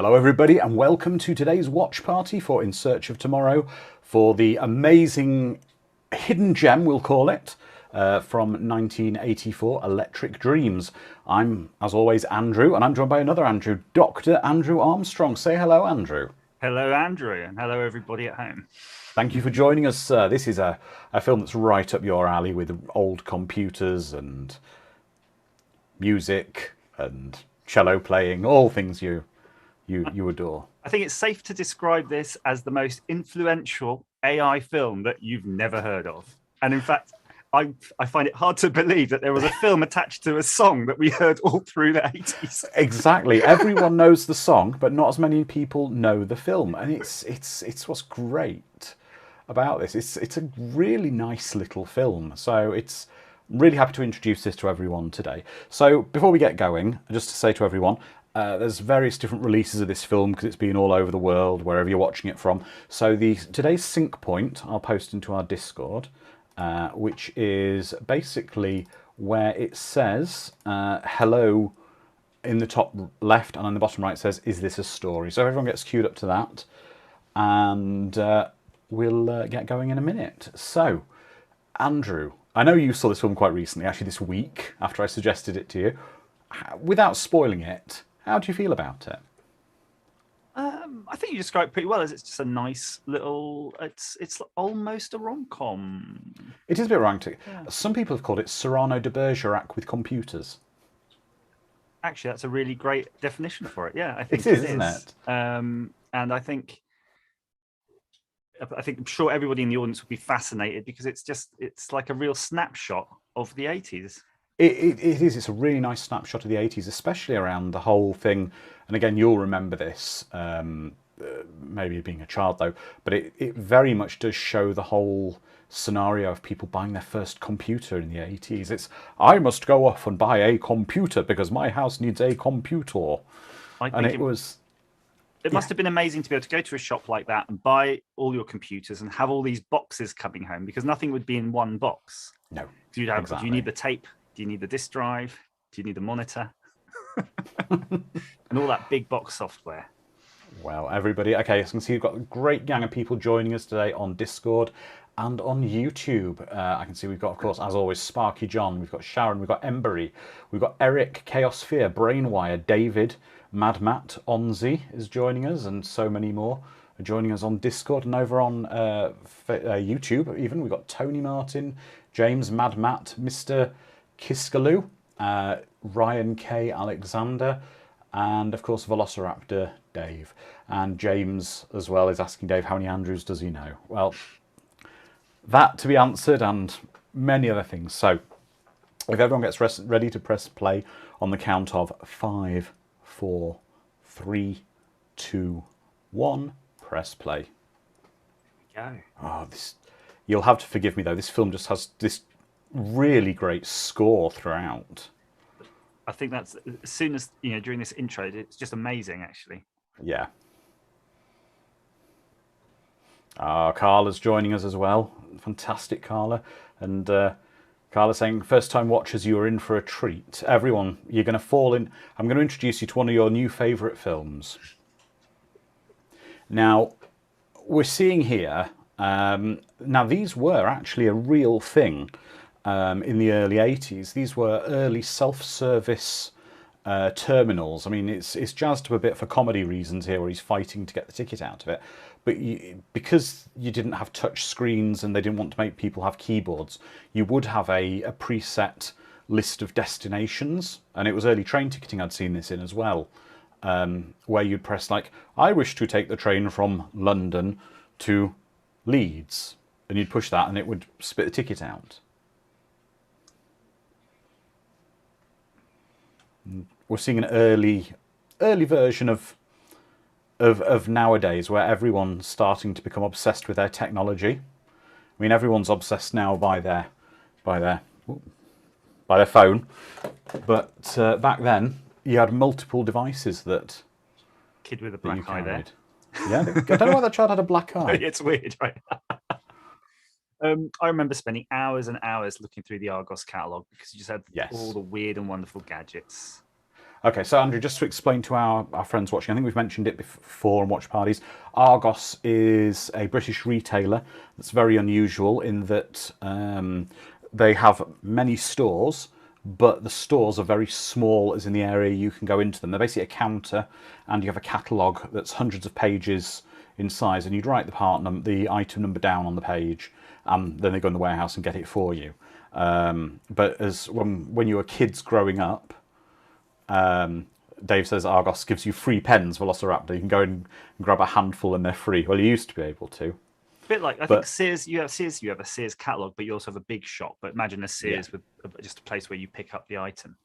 Hello everybody and welcome to today's watch party for In Search of Tomorrow for the amazing hidden gem, we'll call it, from 1984, Electric Dreams. I'm, as always, Andrew, and I'm joined by another Andrew, Dr. Andrew Armstrong. Say hello, Andrew. Hello, Andrew, and hello, everybody at home. Thank you for joining us. This is a film that's right up your alley with old computers and music and cello playing, all things you adore. I think it's safe to describe this as the most influential AI film that you've never heard of. And in fact, I find it hard to believe that there was a film attached to a song that we heard all through the 80s. Exactly. Everyone knows the song, but not as many people know the film. And it's what's great about this. It's a really nice little film. So it's really happy to introduce this to everyone today. So before we get going, just to say to everyone, there's various different releases of this film because it's been all over the world, wherever you're watching it from. So today's sync point I'll post into our Discord, which is basically where it says hello in the top left, and on the bottom right it says, is this a story? So everyone gets queued up to that, and we'll get going in a minute. So, Andrew, I know you saw this film quite recently, actually this week, after I suggested it to you. Without spoiling it, how do you feel about it? I think you described it pretty well. As it's just a nice little. It's almost a rom-com. It is a bit romantic. Yeah. Some people have called it Cyrano de Bergerac with computers. Actually, that's a really great definition for it. Yeah, I think it is, isn't it? And I think I'm sure everybody in the audience would be fascinated because it's like a real snapshot of the 80s. It is. It's a really nice snapshot of the 80s, especially around the whole thing. And again, you'll remember this, maybe being a child though, but it very much does show the whole scenario of people buying their first computer in the 80s. It's, I must go off and buy a computer because my house needs a computer. And it was... It must have been amazing to be able to go to a shop like that and buy all your computers and have all these boxes coming home, because nothing would be in one box. No, do you need the tape? Do you need the disk drive? Do you need the monitor? And all that big box software. Well, everybody, okay, as you can see, we've got a great gang of people joining us today on Discord and on YouTube. I can see we've got, of course, as always, Sparky John, we've got Sharon, we've got Embery, we've got Eric, Chaos Fear, Brainwire, David, Mad Matt, Onzi is joining us, and so many more are joining us on Discord and over on YouTube even. We've got Tony Martin, James, Mad Matt, Mr. Kiskaloo, Ryan K. Alexander, and of course Velociraptor Dave. And James as well is asking Dave, how many Andrews does he know? Well, that to be answered, and many other things. So if everyone gets ready to press play on the count of 5, 4, 3, 2, 1, press play. Go. Oh, you'll have to forgive me though, this film just has this really great score throughout. I think that's, as soon as, during this intro, it's just amazing, actually. Yeah. Carla's joining us as well. Fantastic, Carla. And Carla saying, first time watchers, you are in for a treat. Everyone, you're going to fall in. I'm going to introduce you to one of your new favourite films. Now, we're seeing here, now these were actually a real thing. In the early 80s, these were early self-service terminals. I mean, it's jazzed up a bit for comedy reasons here, where he's fighting to get the ticket out of it. But because you didn't have touch screens and they didn't want to make people have keyboards, you would have a preset list of destinations. And it was early train ticketing I'd seen this in as well, where you'd press like, I wish to take the train from London to Leeds. And you'd push that and it would spit the ticket out. We're seeing an early version of nowadays, where everyone's starting to become obsessed with their technology. I mean, everyone's obsessed now by their phone, but back then you had multiple devices that. Kid with a black eye there. Yeah, I don't know why that child had a black eye. It's weird, right? I remember spending hours and hours looking through the Argos catalogue because you just had all the weird and wonderful gadgets. Okay, so Andrew, just to explain to our friends watching, I think we've mentioned it before on watch parties. Argos is a British retailer that's very unusual in that they have many stores, but the stores are very small, as in the area you can go into them. They're basically a counter, and you have a catalogue that's hundreds of pages in size, and you'd write the item number down on the page, and then they go in the warehouse and get it for you. But as when you were kids growing up, Dave says Argos gives you free pens, Velociraptor. You can go and grab a handful and they're free. Well, you used to be able to. A bit like I think Sears. You have a Sears catalog, but you also have a big shop. But imagine a Sears with just a place where you pick up the item.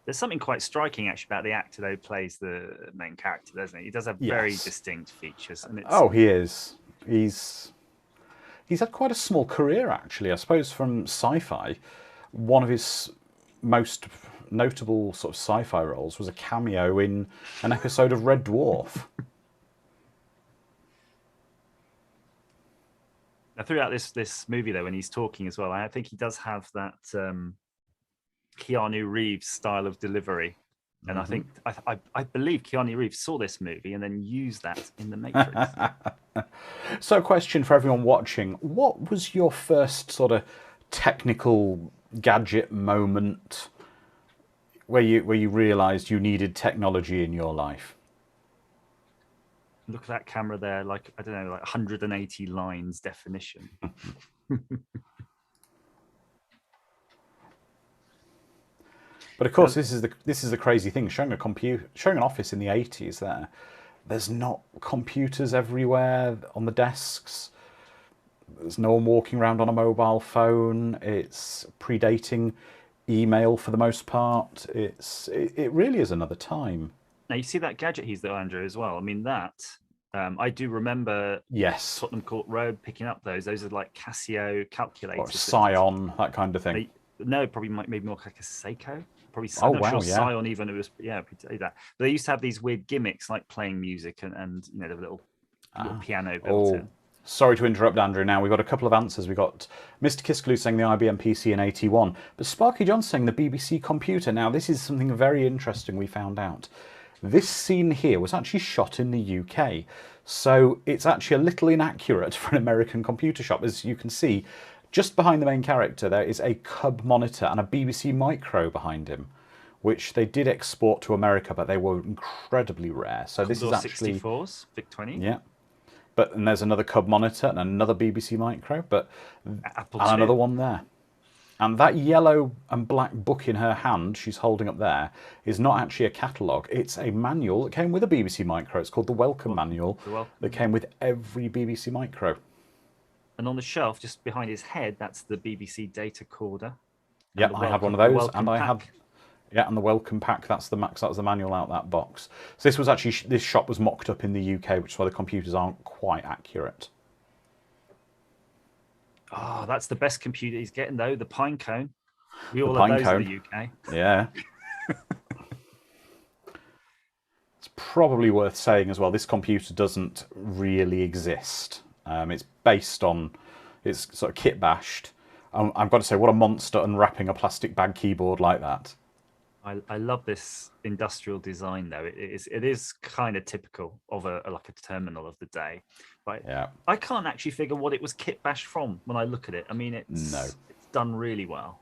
There's something quite striking actually about the actor who plays the main character, doesn't he? He does have very distinct features, and it's... Oh, he is. He's had quite a small career actually. I suppose from sci-fi, one of his most notable sort of sci-fi roles was a cameo in an episode of Red Dwarf. Now, throughout this movie, though, when he's talking as well, I think he does have that Keanu Reeves style of delivery, and I believe Keanu Reeves saw this movie and then used that in The Matrix. So, question for everyone watching: what was your first sort of technical gadget moment where you realised you needed technology in your life? Look at that camera there, like, I don't know, like 180 lines definition. But of course, this is the crazy thing. Showing an office in the 80s, there's not computers everywhere on the desks. There's no one walking around on a mobile phone. It's predating email for the most part. It really is another time. Now you see that gadget he's there, Andrew, as well. I mean that. I do remember Tottenham Court Road picking up those. Those are like Casio calculators. Or Scion, that kind of thing. No, probably maybe more like a Seiko. Probably. Oh, I'm not wow, sure Scion even. It was that. But they used to have these weird gimmicks like playing music and you know, the little piano built in. Sorry to interrupt, Andrew. Now we've got a couple of answers. We've got Mr. Kiskaloo saying the IBM PC in 81, but Sparky John saying the BBC computer. Now this is something very interesting we found out. This scene here was actually shot in the UK, so it's actually a little inaccurate for an American computer shop. As you can see, just behind the main character there is a Cub monitor and a BBC Micro behind him, which they did export to America, but they were incredibly rare. So this is actually 64s, VIC-20. Yeah. And there's another Cub monitor and another BBC Micro, and another one there. And that yellow and black book in her hand she's holding up there is not actually a catalogue. It's a manual that came with a BBC Micro. It's called the Welcome Manual that came with every BBC Micro. And on the shelf, just behind his head, that's the BBC data recorder. Yeah, I had one of those, and I had... Yeah, and the welcome pack, that's the manual out that box. So this shop was mocked up in the UK, which is why the computers aren't quite accurate. Oh, that's the best computer he's getting, though, the Pine Cone. We all have those in the UK. Yeah. It's probably worth saying as well, this computer doesn't really exist. It's based on, it's sort of kit bashed. I've got to say, what a monster unwrapping a plastic bag keyboard like that. I love this industrial design, though. It is kind of typical of a terminal of the day. But yeah. I can't actually figure what it was kit bashed from when I look at it. I mean, it's done really well.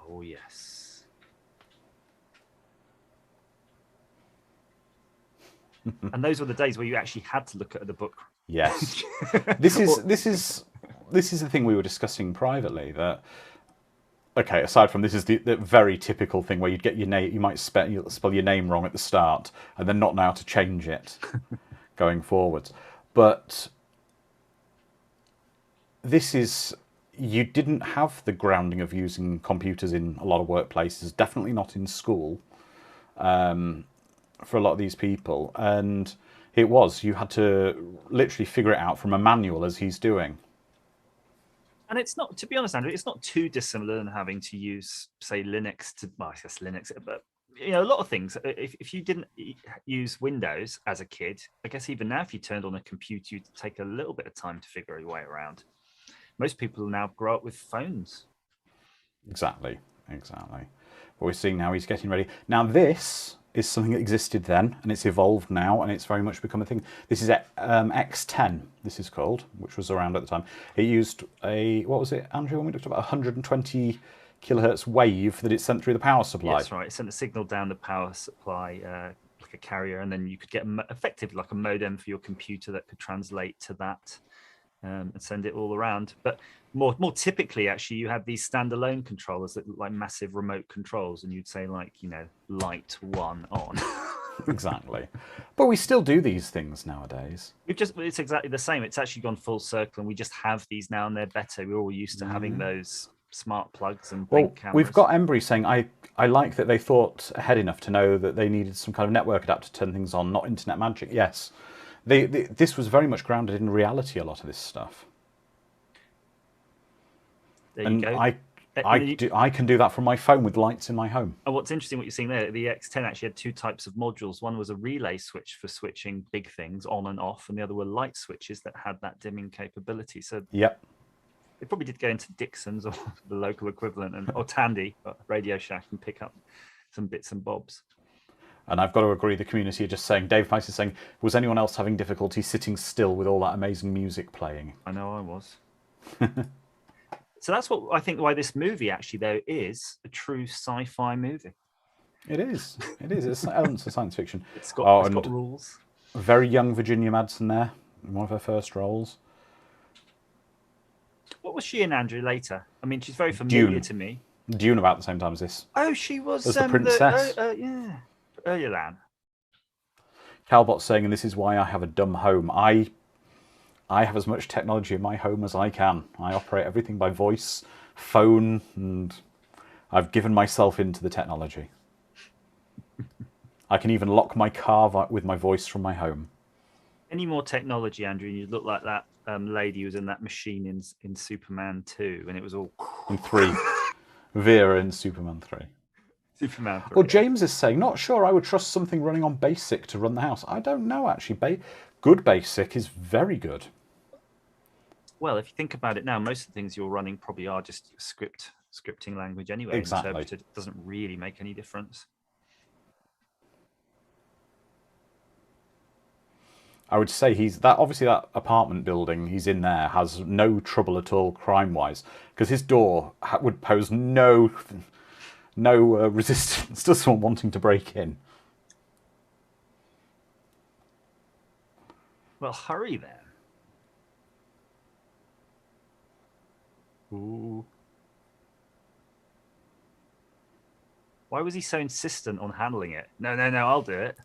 Oh, yes. And those were the days where you actually had to look at the book. Yes. This is the thing we were discussing privately. That aside from this is the very typical thing where you'd get your name, you might spell your name wrong at the start, and then not know how to change it going forwards. But you didn't have the grounding of using computers in a lot of workplaces. Definitely not in school. For a lot of these people, and you had to literally figure it out from a manual as he's doing. And it's not, to be honest, Andrew, it's not too dissimilar than having to use, say, Linux to, well, I guess Linux, but a lot of things. If you didn't use Windows as a kid, I guess even now, if you turned on a computer, you'd take a little bit of time to figure your way around. Most people now grow up with phones. Exactly. But we're seeing now he's getting ready. Now this is something that existed then, and it's evolved now, and it's very much become a thing. This is X10, this is called, which was around at the time. It used what was it, Andrew, when we looked about 120 kilohertz wave that it sent through the power supply. That's right. It sent a signal down the power supply, like a carrier, and then you could get effectively like a modem for your computer that could translate to that. And send it all around. But more typically, actually, you had these standalone controllers that look like massive remote controls, and you'd say like, light 1 on. Exactly. But we still do these things nowadays. It's exactly the same. It's actually gone full circle, and we just have these now, and they're better. We're all used to having those smart plugs and blink cameras. We've got Embry saying, I like that they thought ahead enough to know that they needed some kind of network adapter to turn things on, not internet magic. Yes. This was very much grounded in reality, a lot of this stuff. There you go. I can do that from my phone with lights in my home. And what's interesting, what you're seeing there, the X10 actually had 2 types of modules. One was a relay switch for switching big things on and off, and the other were light switches that had that dimming capability. So yep. They probably did go into Dixon's or the local equivalent, or Tandy, Radio Shack, and pick up some bits and bobs. And I've got to agree, the community are just saying, Dave Price is saying, was anyone else having difficulty sitting still with all that amazing music playing? I know I was. So that's what I think why this movie actually, though, is a true sci-fi movie. It is. It's elements of science fiction. It's got rules. Very young Virginia Madsen there, in one of her first roles. What was she in, Andrew, later? I mean, she's very familiar to me. Dune about the same time as this. Oh, she was as the princess. Yeah. Earlier than. Calbot's saying, and this is why I have a dumb home. I have as much technology in my home as I can. I operate everything by voice, phone, and I've given myself into the technology. I can even lock my car with my voice from my home. Any more technology, Andrew, and you look like that lady who was in that machine in Superman 2, and it was all... In 3. Vera in Superman 3. Superman 3. Well, James is saying, not sure I would trust something running on BASIC to run the house. I don't know, actually. Good BASIC is very good. Well, if you think about it now, most of the things you're running probably are just scripting language anyway. Exactly. Interpreted. It doesn't really make any difference. I would say obviously that apartment building he's in there has no trouble at all crime-wise, because his door would pose no resistance to someone wanting to break in. Well, hurry then. Ooh. Why was he so insistent on handling it? No, I'll do it.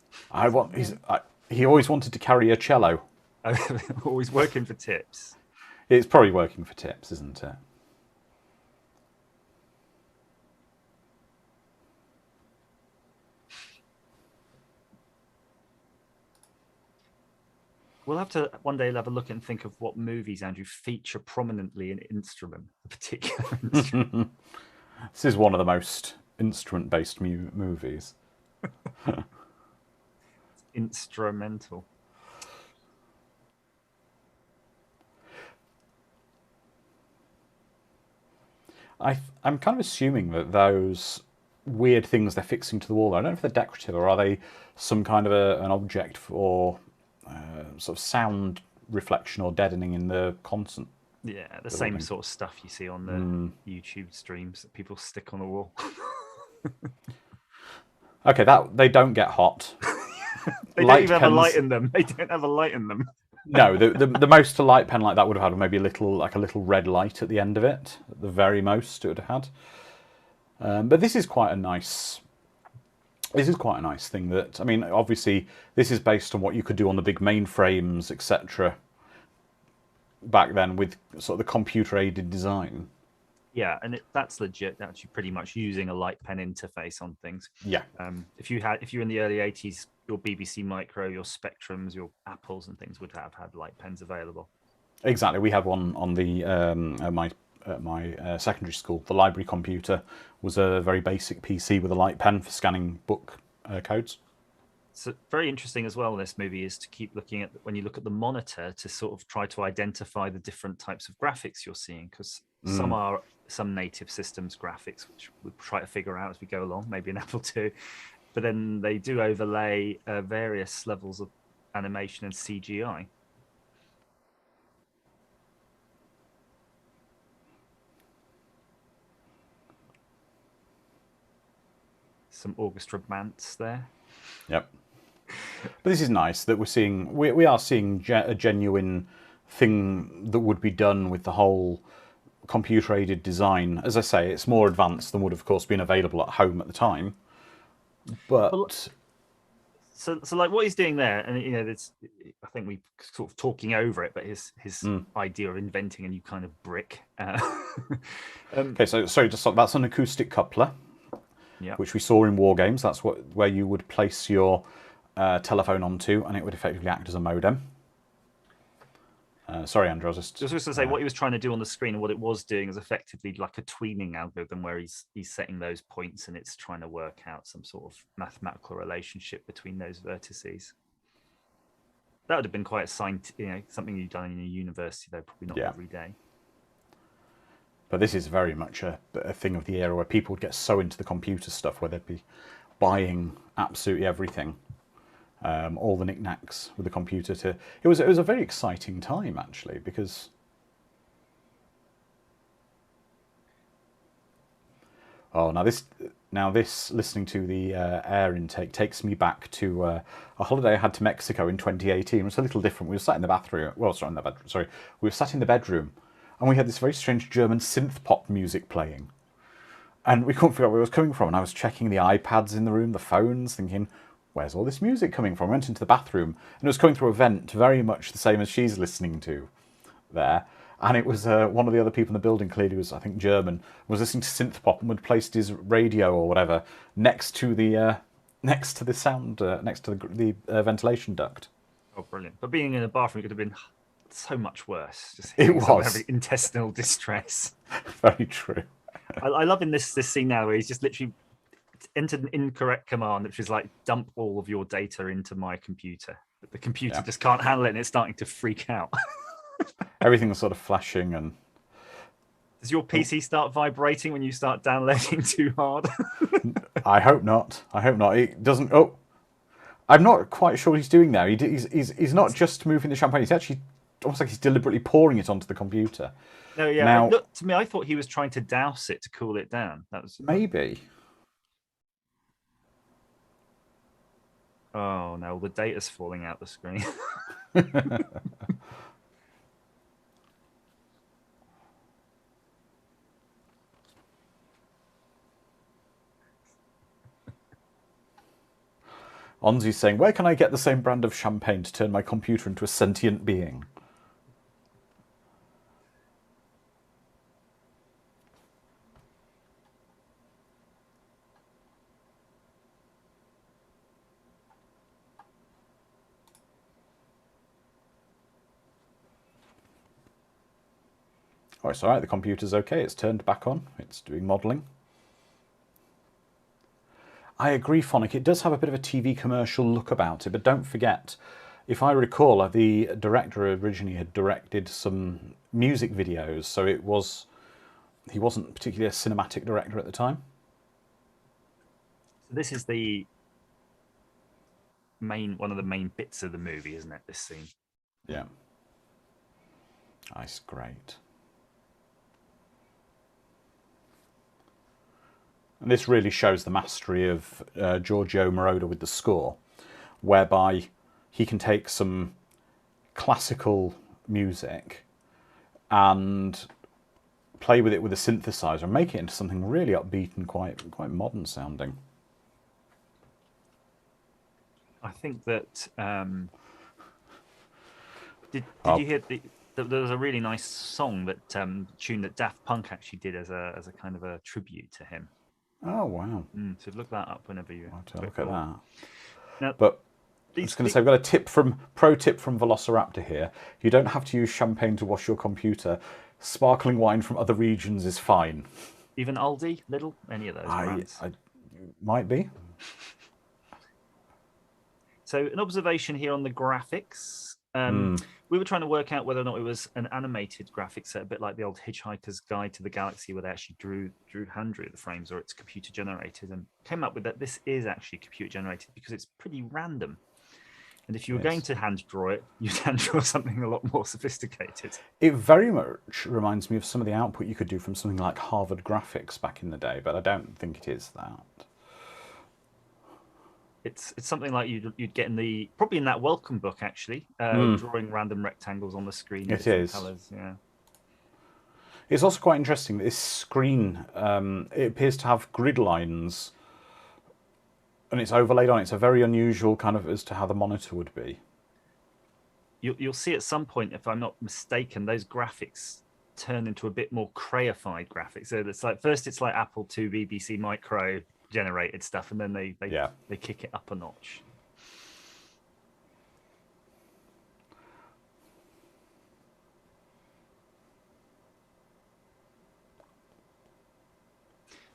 He always wanted to carry a cello. Always working for tips. It's probably working for tips, isn't it? We'll have to one day have a look and think of what movies, Andrew, feature prominently an instrument, a particular instrument. This is one of the most instrument-based movies. Instrumental. I'm kind of assuming that those weird things they're fixing to the wall, I don't know if they're decorative or are they some kind of an object for sort of sound reflection or deadening in the constant. Yeah, the same sort of stuff you see on the YouTube streams that people stick on the wall. Okay, they don't get hot. They don't even have a light in them. They don't have a light in them. No, the most a light pen like that would have had maybe a little red light at the end of it. At the very most, it would have had. But this is quite a nice. This is quite a nice thing. That I mean, obviously, this is based on what you could do on the big mainframes, etc. Back then, with sort of the computer-aided design. Yeah, and that's legit. Actually, pretty much using a light pen interface on things. Yeah. If you're in the early '80s, your BBC Micro, your Spectrums, your Apples, and things would have had light pens available. Exactly. We had one on the my at my secondary school. The library computer was a very basic PC with a light pen for scanning book codes. So very interesting as well in this movie is to keep looking at, when you look at the monitor, to sort of try to identify the different types of graphics you're seeing, because some native systems graphics, which we'll try to figure out as we go along, maybe in Apple II, but then they do overlay various levels of animation and CGI. Some orchestra bants there. Yep. But this is nice that we are seeing a genuine thing that would be done with the whole computer-aided design. As I say, it's more advanced than would have, of course, been available at home at the time. But so like what he's doing there, and I think we sort of talking over it, but his idea of inventing a new kind of brick. Okay, so sorry, just stop. That's an acoustic coupler, which we saw in War Games. That's where you would place your telephone onto, and it would effectively act as a modem. Sorry, Andrew, I was just going to say what he was trying to do on the screen, and what it was doing is effectively like a tweening algorithm where he's setting those points, and it's trying to work out some sort of mathematical relationship between those vertices. That would have been quite something you've done in a university, though probably not every day. But this is very much a thing of the era where people would get so into the computer stuff where they'd be buying absolutely everything. All the knickknacks with the computer. It was a very exciting time, actually, because now this listening to the air intake takes me back to a holiday I had to Mexico in 2018. It was a little different. We were sat in the bathroom. Well, sorry, in the bedroom. Sorry, we were sat in the bedroom, and we had this very strange German synth pop music playing, and we couldn't figure out where it was coming from. And I was checking the iPads in the room, the phones, thinking, where's all this music coming from? I went into the bathroom, and it was coming through a vent, very much the same as she's listening to there. And it was one of the other people in the building, clearly was, I think, German, was listening to synth pop and had placed his radio or whatever next to the sound, next to the ventilation duct. Oh, brilliant! But being in a bathroom, it could have been so much worse. Just it was having intestinal distress. Very true. I love in this scene now where he's just literally entered an incorrect command, which is like dump all of your data into my computer. But the computer just can't handle it, and it's starting to freak out. Everything was sort of flashing. And does your PC start vibrating when you start downloading too hard? I hope not. It doesn't. Oh, I'm not quite sure what he's doing there. He's not just moving the champagne. He's actually almost like he's deliberately pouring it onto the computer. No, yeah. Now, look, to me, I thought he was trying to douse it to cool it down. That was maybe. Oh no, the data's falling out the screen. Onzi's saying, where can I get the same brand of champagne to turn my computer into a sentient being? Oh, it's all right. The computer's okay. It's turned back on. It's doing modelling. I agree, Phonic. It does have a bit of a TV commercial look about it, but don't forget, if I recall, the director originally had directed some music videos, so he wasn't particularly a cinematic director at the time. So this is one of the main bits of the movie, isn't it? This scene. Yeah. Nice, great. And this really shows the mastery of Giorgio Moroder with the score, whereby he can take some classical music and play with it with a synthesizer and make it into something really upbeat and quite modern sounding. I think that did you hear there was a really nice song that tune that Daft Punk actually did as a kind of a tribute to him. Oh wow! So look that up whenever you look at that. Now, but I'm just going to say, we've got a pro tip from Velociraptor here. You don't have to use champagne to wash your computer. Sparkling wine from other regions is fine. Even Aldi, Lidl, any of those brands. I might be. So an observation here on the graphics. We were trying to work out whether or not it was an animated graphic set, a bit like the old Hitchhiker's Guide to the Galaxy, where they actually hand drew the frames, or it's computer generated, and came up with that this is actually computer generated because it's pretty random. And if you were going to hand draw it, you'd hand draw something a lot more sophisticated. It very much reminds me of some of the output you could do from something like Harvard Graphics back in the day, but I don't think it is that. It's something like you'd get probably in that welcome book, actually, drawing random rectangles on the screen. It is. Colors, yeah. It's also quite interesting that this screen, it appears to have grid lines, and it's overlaid on it. It's a very unusual kind of as to how the monitor would be. You'll see at some point, if I'm not mistaken, those graphics turn into a bit more crayified graphics. So it's like first it's like Apple II BBC Micro generated stuff, and then they kick it up a notch.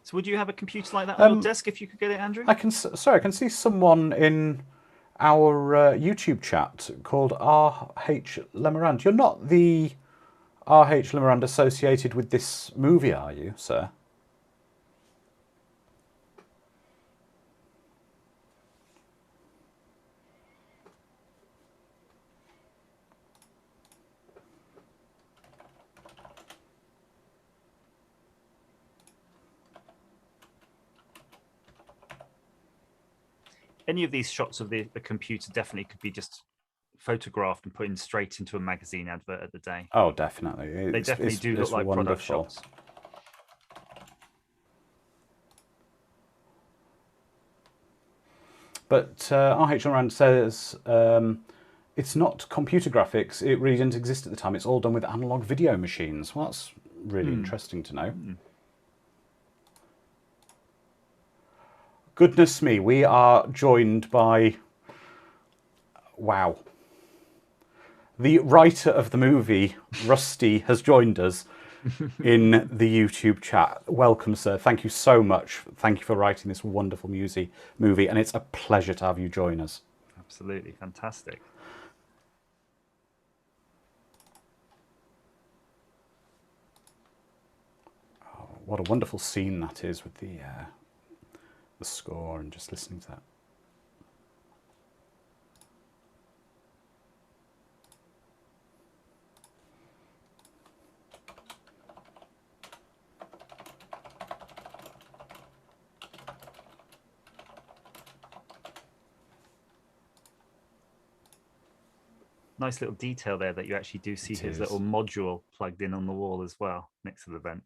So would you have a computer like that on your desk if you could get it, Andrew? I can see someone in our YouTube chat called R.H. Lemarand. You're not the R.H. Lemarand associated with this movie, are you, sir? Any of these shots of the computer definitely could be just photographed and put in straight into a magazine advert of the day. Oh, definitely. They definitely do look like product shots. But R.H. Lemarand says it's not computer graphics. It really didn't exist at the time. It's all done with analog video machines. Well, that's really interesting to know. Goodness me, we are joined by, wow. The writer of the movie, Rusty, has joined us in the YouTube chat. Welcome, sir. Thank you so much. Thank you for writing this wonderful movie, and it's a pleasure to have you join us. Absolutely fantastic. Oh, what a wonderful scene that is with the score and just listening to that. Nice little detail there that you actually do see his little module plugged in on the wall as well next to the vent.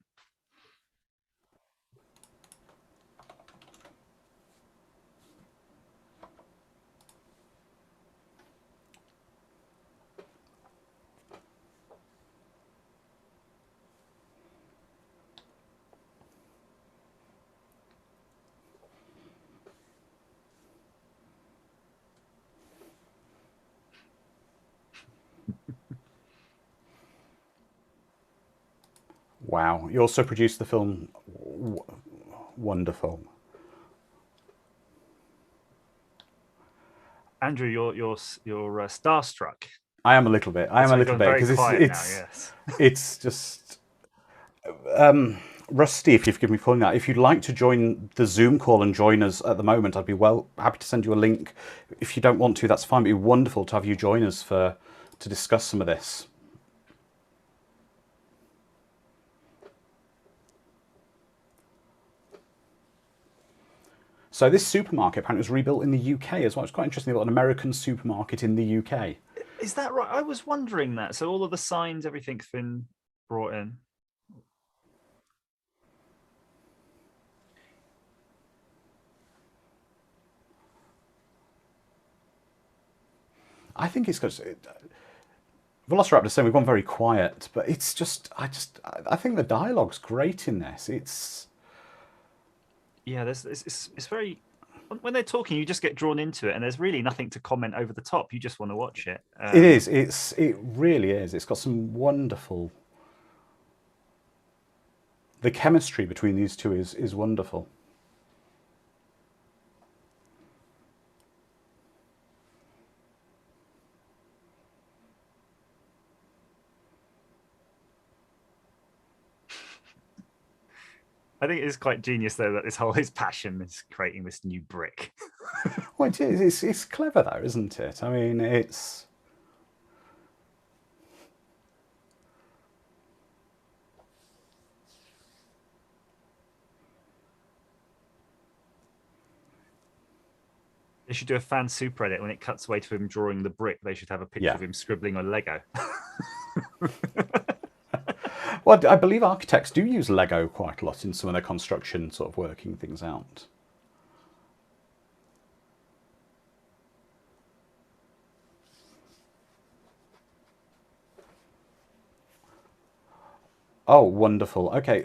Wow, you also produced the film. Wonderful. Andrew, you're starstruck. I am a little bit. I am a little bit because it's just Rusty. If you forgive me pulling that, if you'd like to join the Zoom call and join us at the moment, I'd be happy to send you a link. If you don't want to, that's fine. It'd be wonderful to have you join us to discuss some of this. So this supermarket apparently was rebuilt in the UK as well. It's quite interesting. They've got an American supermarket in the UK. Is that right? I was wondering that. So all of the signs, everything's been brought in. I think it's because Velociraptor saying we've gone very quiet, but it's just I think the dialogue's great in this. It's very, when they're talking, you just get drawn into it, and there's really nothing to comment over the top. You just want to watch it. It really is. It's got some wonderful The chemistry between these two is wonderful. I think it's quite genius, though, that his passion is creating this new brick. Well, it's clever though, isn't it? I mean, it's... They should do a fan subreddit when it cuts away to him drawing the brick. They should have a picture of him scribbling on Lego. Well, I believe architects do use Lego quite a lot in some of their construction, sort of working things out. Oh, wonderful. Okay,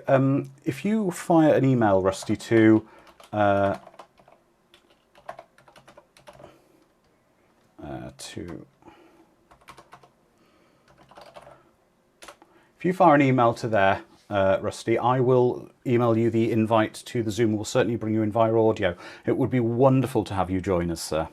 if you fire an email, Rusty, to if you fire an email to there, Rusty, I will email you the invite to the Zoom. We'll certainly bring you in via audio. It would be wonderful to have you join us, sir.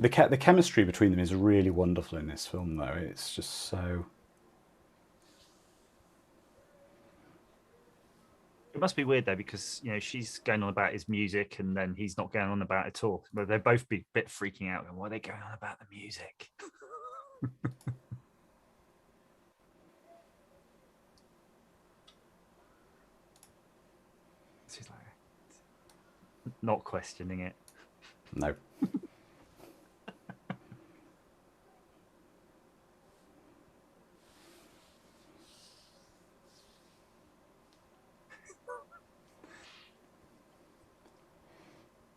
The chemistry between them is really wonderful in this film, though. It's just so... It must be weird, though, because, you know, she's going on about his music and then he's not going on about it at all. But they'd both be a bit freaking out. Why are they going on about the music? She's like, not questioning it. No.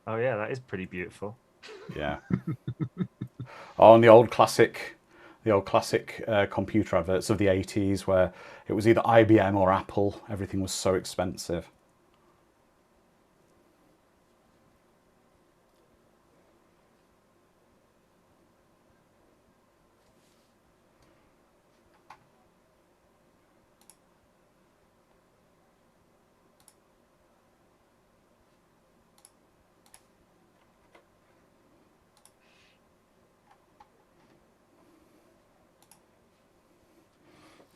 Oh yeah, that is pretty beautiful. Yeah. Oh, and the old classic computer adverts of the 80s where it was either IBM or Apple. Everything was so expensive.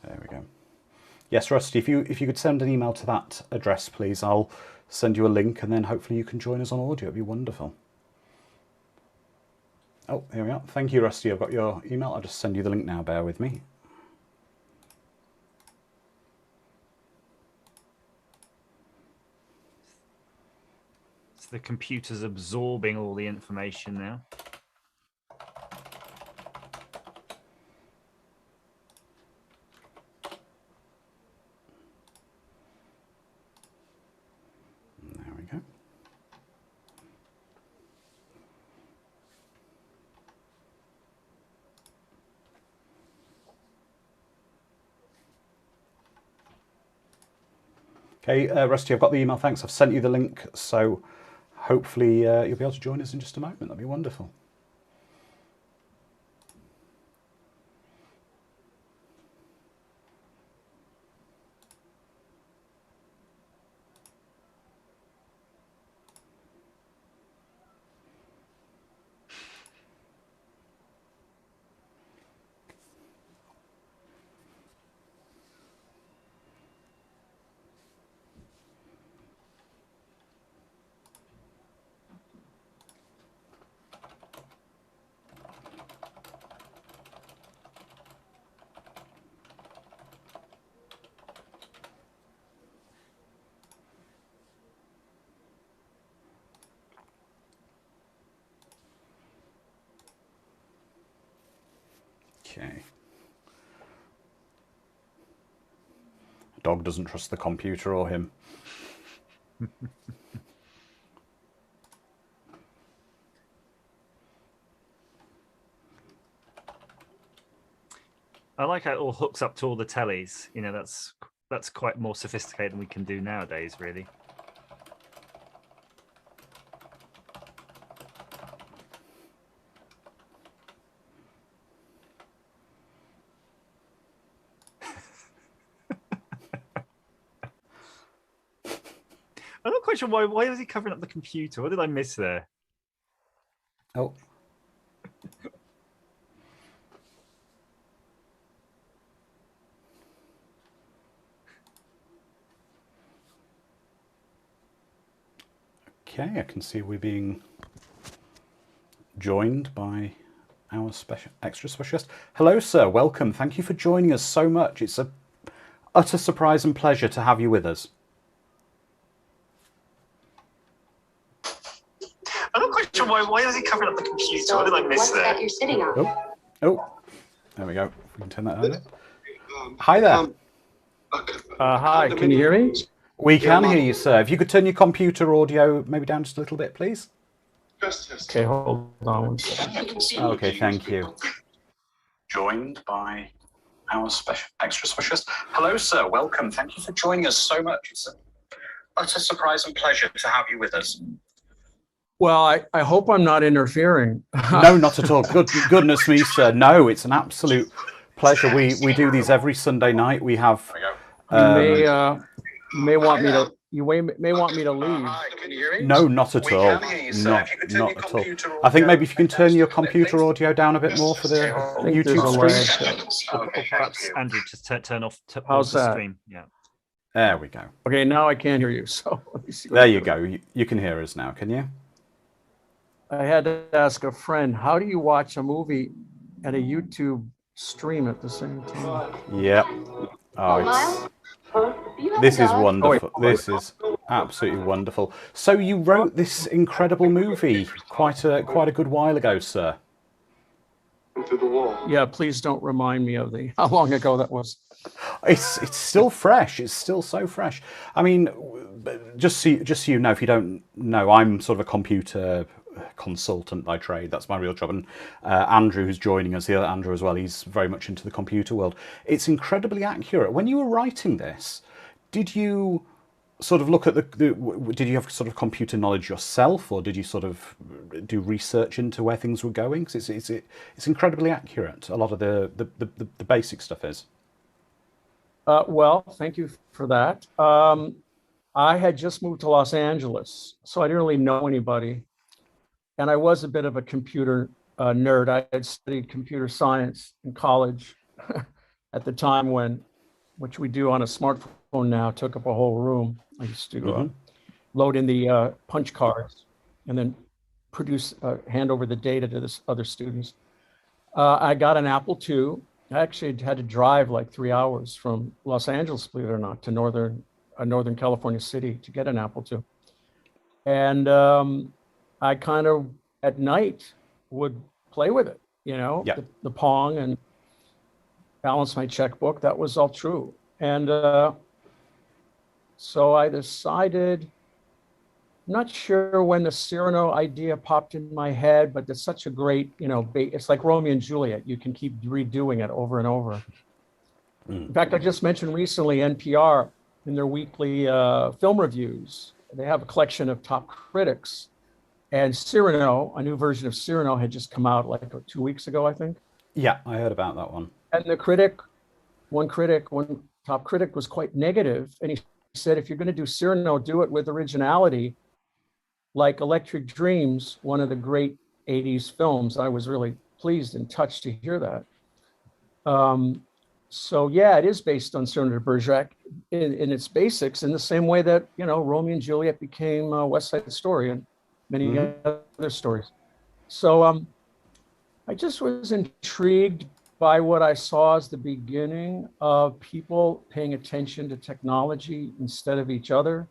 There we go. Yes, Rusty, if you could send an email to that address, please, I'll send you a link and then hopefully you can join us on audio. It'd be wonderful. Oh, here we are. Thank you, Rusty. I've got your email. I'll just send you the link now. Bear with me. So the computer's absorbing all the information now. There we go. Okay, Rusty, I've got the email. Thanks. I've sent you the link. So hopefully you'll be able to join us in just a moment. That'd be wonderful. Okay. Dog doesn't trust the computer or him. I like how it all hooks up to all the tellies. You know, that's quite more sophisticated than we can do nowadays, really. I'm not quite sure why was he covering up the computer? What did I miss there? Oh. Okay, I can see we're being joined by our extra specialist. Hello, sir. Welcome. Thank you for joining us so much. It's a utter surprise and pleasure to have you with us. I'm not quite sure why was he covering up the computer? What did I miss there? That you're sitting on? Oh, there we go. We can turn that on. Hi there. Hi, can you hear me? We can hear you, sir. If you could turn your computer audio maybe down just a little bit, please. Okay, hold on one second. Okay, thank you. Joined by our extra specialist. Hello, sir. Welcome. Thank you for joining us so much. It's an utter surprise and pleasure to have you with us. Well, I hope I'm not interfering. No, not at all. Goodness me, sir. No, it's an absolute pleasure. We do these every Sunday night. We have. You may want me to. You may want me to leave. No, not at all. Not at all. I think maybe if you can turn your computer audio down a bit more for the YouTube stream. Or perhaps Andrew just turn off How's the that? stream. Yeah. There we go. Okay, now I can't hear you. So let me see. There you go. You can hear us now, can you? I had to ask a friend, how do you watch a movie and a YouTube stream at the same time? Yeah. Oh, this is wonderful. This is absolutely wonderful. So you wrote this incredible movie quite a good while ago, sir. Yeah, please don't remind me of how long ago that was. It's still fresh. It's still so fresh. I mean, just so you know, if you don't know, I'm sort of a computer consultant by trade. That's my real job. And Andrew, who's joining us, the other Andrew as well, he's very much into the computer world. It's incredibly accurate. When you were writing this, did you sort of look at did you have sort of computer knowledge yourself, or did you sort of do research into where things were going? Because it's incredibly accurate. A lot of the basic stuff is. Well, thank you for that. I had just moved to Los Angeles, so I didn't really know anybody. And I was a bit of a computer nerd. I had studied computer science in college at the time which we do on a smartphone now, took up a whole room. I used to load in the punch cards and then hand over the data to the other students. I got an Apple II. I actually had to drive like 3 hours from Los Angeles, believe it or not, to Northern California city to get an Apple II. And I kind of at night would play with it, the Pong, and balance my checkbook. That was all true. And so I decided, not sure when the Cyrano idea popped in my head, but it's such a great, it's like Romeo and Juliet. You can keep redoing it over and over. In fact, I just mentioned recently NPR in their weekly film reviews, they have a collection of top critics. And Cyrano, a new version of Cyrano had just come out like 2 weeks ago, I think. Yeah, I heard about that one. And one top critic was quite negative. And he said, if you're going to do Cyrano, do it with originality, like Electric Dreams, one of the great 80s films. I was really pleased and touched to hear that. So yeah, it is based on Cyrano de Bergerac in its basics, in the same way that, Romeo and Juliet became West Side Story and many other stories. So I just was intrigued by what I saw as the beginning of people paying attention to technology instead of each other.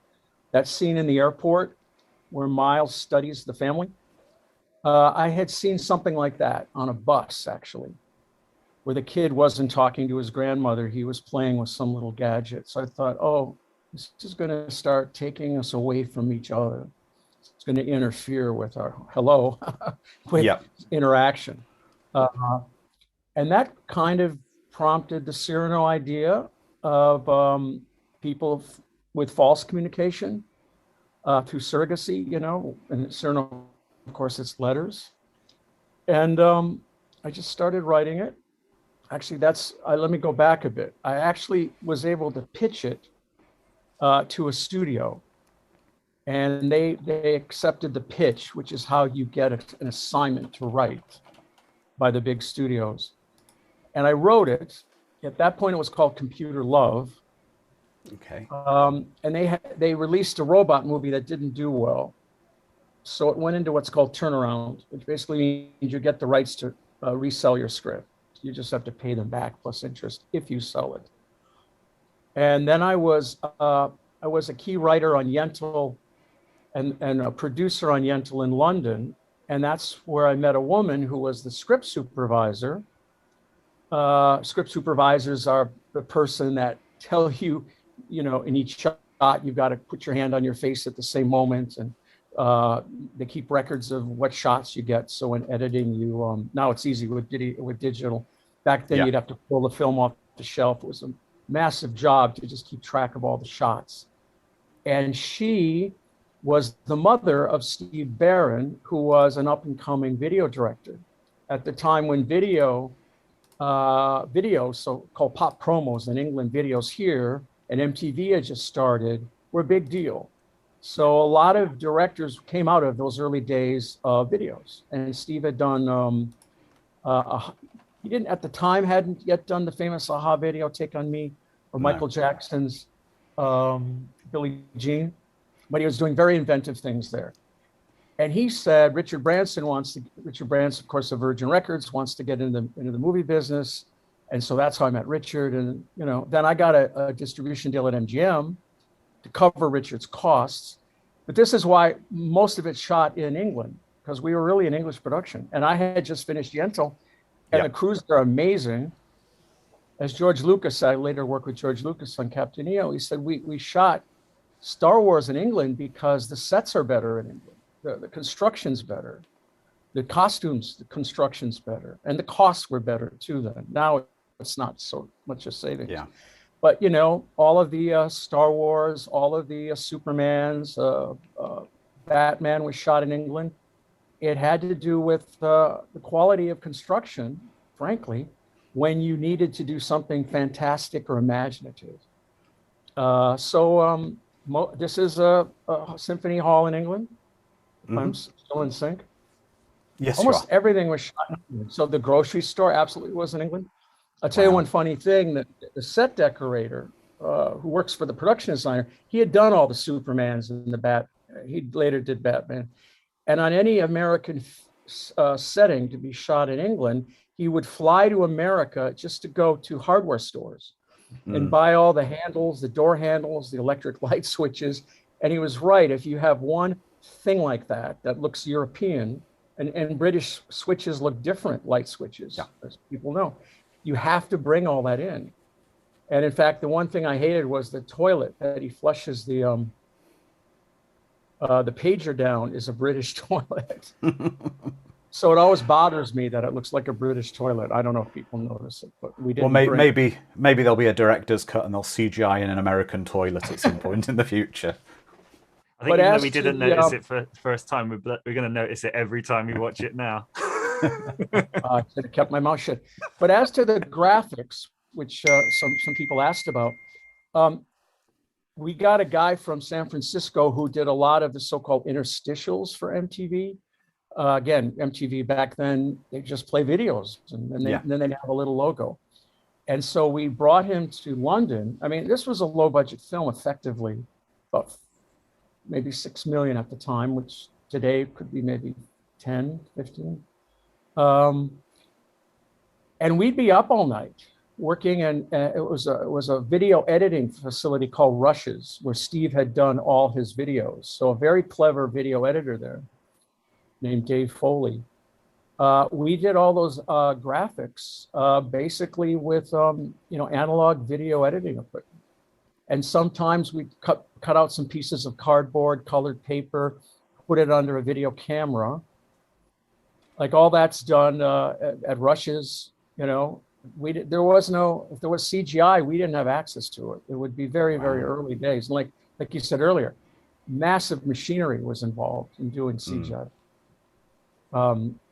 That scene in the airport where Miles studies the family. I had seen something like that on a bus, actually, where the kid wasn't talking to his grandmother. He was playing with some little gadget. So I thought, oh, this is going to start taking us away from each other. It's going to interfere with our interaction. And that kind of prompted the Cyrano idea of people with false communication through surrogacy, and Cyrano, of course, it's letters. And I just started writing it. Actually, let me go back a bit. I actually was able to pitch it to a studio, and they accepted the pitch, which is how you get an assignment to write by the big studios. And I wrote it. At that point, it was called Computer Love. Okay. And they released a robot movie that didn't do well. So it went into what's called turnaround, which basically means you get the rights to resell your script. You just have to pay them back plus interest if you sell it. And then I was a key writer on Yentl and a producer on Yentl in London. And that's where I met a woman who was the script supervisor. Script supervisors are the person that tell you, in each shot, you've got to put your hand on your face at the same moment. And they keep records of what shots you get. So in editing, now it's easy with digital. Back then, You'd have to pull the film off the shelf. It was a massive job to just keep track of all the shots. And she was the mother of Steve Barron, who was an up-and-coming video director. At the time when videos, so-called pop promos in England, videos here, and MTV had just started, were a big deal. So a lot of directors came out of those early days of videos. And Steve had done, he didn't, at the time, hadn't yet done the famous Aha video, Take On Me, or Michael Jackson's Billie Jean, but he was doing very inventive things there. And he said, Richard Branson, of course, of Virgin Records, wants to get into the movie business. And so that's how I met Richard. And, then I got a distribution deal at MGM to cover Richard's costs. But this is why most of it shot in England, because we were really an English production. And I had just finished Yentl, and the crews are amazing. As George Lucas, I later worked with George Lucas on Captain EO. He said, we shot Star Wars in England because the sets are better in England. The construction's better. The costumes, the construction's better. And the costs were better too then. Now it's not so much a savings. Yeah. But, all of the Star Wars, all of the Supermans, Batman was shot in England. It had to do with the quality of construction, frankly, when you needed to do something fantastic or imaginative. This is a symphony hall in England. Mm-hmm. I'm still in sync. Yes, almost everything was shot in England. So the grocery store absolutely was in England. I'll tell you one funny thing, that the set decorator who works for the production designer, he had done all the Supermans and he later did Batman. And on any American setting to be shot in England, he would fly to America just to go to hardware stores and buy all the handles, the door handles, the electric light switches. And he was right. If you have one thing like that looks European, and British switches look different, light switches, as people know, you have to bring all that in. And in fact, the one thing I hated was the toilet that he flushes the pager down is a British toilet. So it always bothers me that it looks like a British toilet. I don't know if people notice it, but we didn't. Well, maybe there'll be a director's cut and they'll CGI in an American toilet at some point in the future. I think even though we didn't notice it for the first time, we're going to notice it every time we watch it now. I should have kept my mouth shut. But as to the graphics, which some people asked about, we got a guy from San Francisco who did a lot of the so-called interstitials for MTV. Again, MTV back then, they just play videos and then they'd have a little logo. And so we brought him to London. I mean, this was a low budget film effectively, about maybe 6 million at the time, which today could be maybe 10, 15. And we'd be up all night working, and it was a video editing facility called Rushes, where Steve had done all his videos. So a very clever video editor there named Dave Foley. We did all those graphics basically with analog video editing equipment. And sometimes we cut out some pieces of cardboard, colored paper, put it under a video camera. Like all that's done at Rushes, there was no, if there was CGI, we didn't have access to it. It would be very, very early days. And like you said earlier, massive machinery was involved in doing CGI.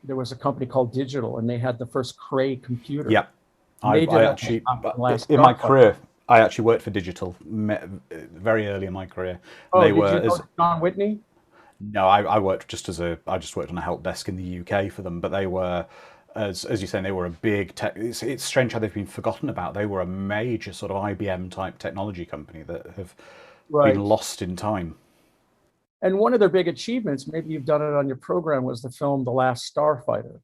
There was a company called Digital, and they had the first Cray computer. Yeah, I actually, in my career, I actually worked for Digital very early in my career. Oh, did you know John Whitney? No, I worked I just worked on a help desk in the UK for them, but they were, as you're saying, they were a big tech. It's strange how they've been forgotten about. They were a major sort of IBM type technology company that have been lost in time. And one of their big achievements, maybe you've done it on your program, was the film The Last Starfighter.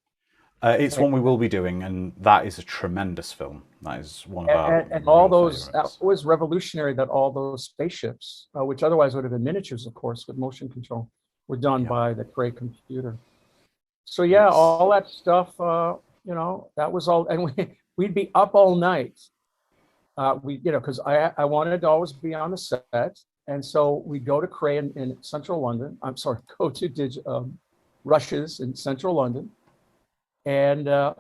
It's one we will be doing, and that is a tremendous film. That is one of our and all those favorites. It was revolutionary that all those spaceships, which otherwise would have been miniatures, of course, with motion control, were done by the Cray computer. So yeah, all that stuff, you know, that was all, and we'd be up all night. Because I wanted to always be on the set, and so we'd go to Cray in central London. I'm sorry, go to Rush's in central London. And oh,